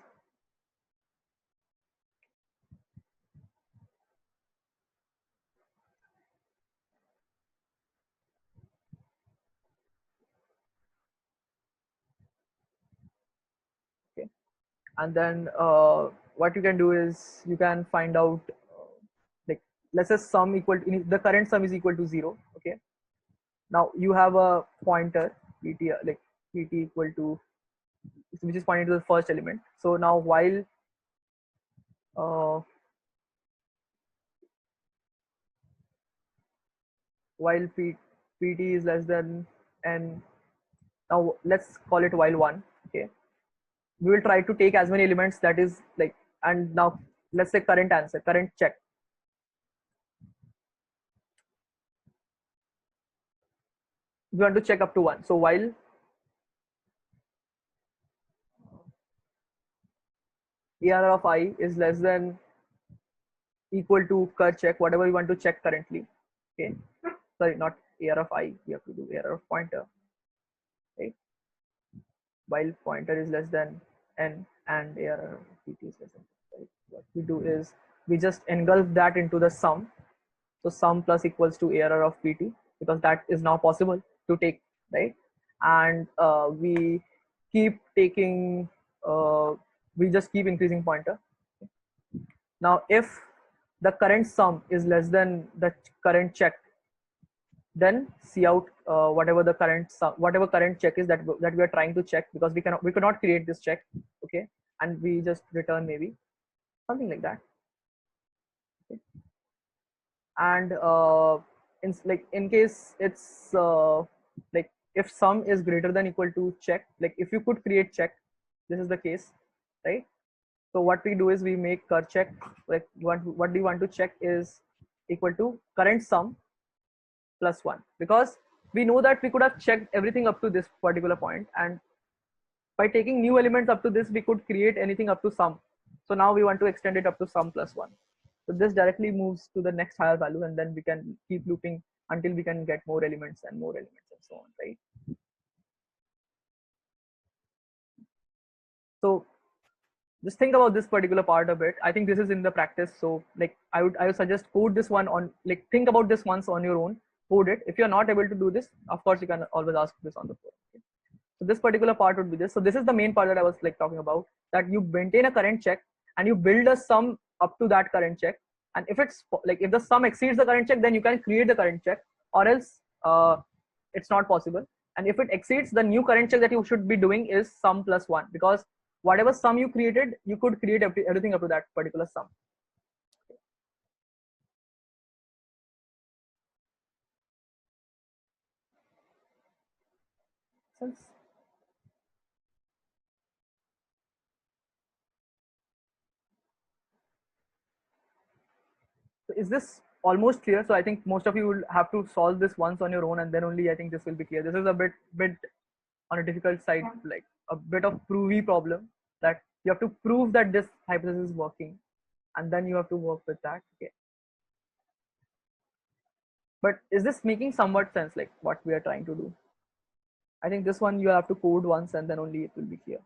Okay, and then what you can do is you can find out, like, let's say sum equal to, the current sum is equal to 0. Okay, now you have a pointer pt, like pt equal to, which is pointing to the first element. So now uh, while pt is less than n, now let's call it while 1. Okay, we will try to take as many elements, that is, like, and now let's say current answer, current check. We want to check up to 1. So while ARR of I is less than equal to cur check, whatever we want to check currently. Okay, sorry, not ARR of I, we have to do ARR of pointer, right? While pointer is less than n and ARR of pt is less than, right? What we do is we just engulf that into the sum. So sum plus equals to ARR of pt, because that is now possible to take, right? And we keep taking, we just keep increasing pointer. Now if the current sum is less than the current check, then see out whatever the current sum, whatever current check is that we are trying to check, because we could not create this check. Okay, and we just return maybe something like that. Okay. And in case it's like, if sum is greater than equal to check, like if you could create check, this is the case, right? So what we do is we make cur check, like what we want to check is equal to current sum plus 1, because we know that we could have checked everything up to this particular point, and by taking new elements up to this we could create anything up to sum. So now we want to extend it up to sum plus 1. So this directly moves to the next higher value, and then we can keep looping until we can get more elements and more elements and so on, right? So just think about this particular part a bit. I think this is in the practice. So like I would suggest code this one on, like, think about this once on your own, code it. If you're not able to do this, of course you can always ask this on the forum. Okay? So this particular part would be this. So this is the main part that I was like talking about, that you maintain a current check and you build a sum up to that current check. And if it's like, if the sum exceeds the current check, then you can create the current check, or else it's not possible. And if it exceeds, the new current check that you should be doing is sum plus 1, because whatever sum you created, you could create everything up to that particular sum. Sense? So is this almost clear? So I think most of you will have to solve this once on your own, and then only I think this will be clear. This is a bit on a difficult side, like a bit of provey problem, that You have to prove that this hypothesis is working, and then you have to work with that. Okay. But is this making somewhat sense, like what we are trying to do? I think this one you have to code once and then only it will be clear.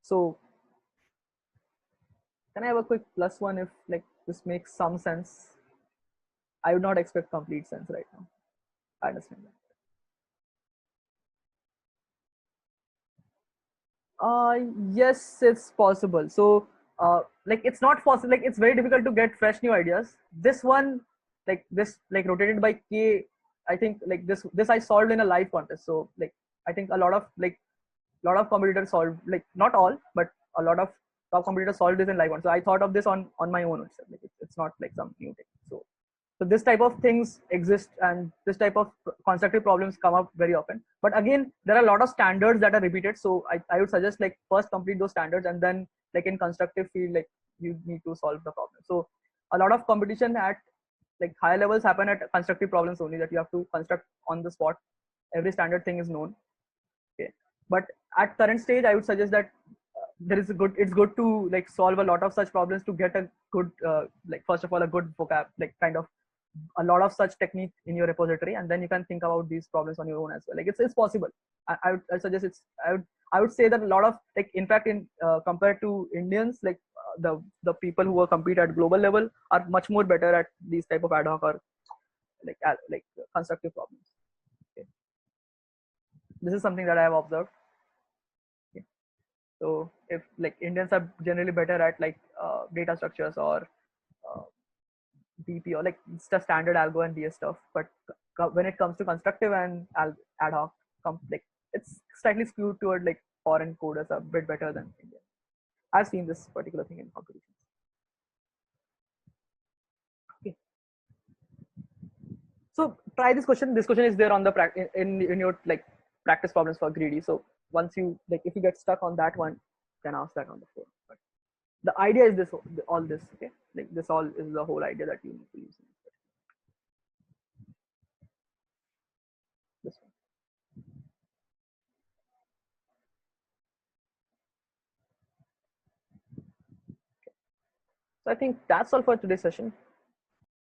So can I have a quick plus one if like this makes some sense? I would not expect complete sense right now. I understand that. Yes, it's possible. So like it's not possible, like it's very difficult to get fresh new ideas. This one, like this, like rotated by K, I think like this I solved in a live contest. So like I think a lot of competitors solved, like not all, but a lot of top competitors solved this in live contest. So I thought of this on my own itself. Like it's not like some new thing. So this type of things exist, and this type of constructive problems come up very often. But again, there are a lot of standards that are repeated. So I would suggest like first complete those standards, and then like in constructive field, like you need to solve the problem. So a lot of competition at like higher levels happen at constructive problems only, that you have to construct on the spot. Every standard thing is known. Okay. But at current stage, I would suggest that it's good to like solve a lot of such problems to get a good like first of all a good vocab, like kind of a lot of such technique in your repository, and then you can think about these problems on your own as well. Like it's possible. I would suggest I would say that a lot of like in fact in compared to Indians, like the people who compete at global level are much more better at these type of ad hoc or like constructive problems. Okay. This is something that I have observed. Okay. So if like Indians are generally better at like data structures or uh, DP or like it's the standard algo and DS stuff, but when it comes to constructive and ad hoc, like it's slightly skewed toward like foreign coders are a bit better than Indian. I've seen this particular thing in competitions. Okay. So try this question. This question is there on the in your like practice problems for greedy. So once you like if you get stuck on that one, you can ask that on the floor. But the idea is this all this, okay? Like this all is the whole idea that you need to use this one. So I think that's all for today's session.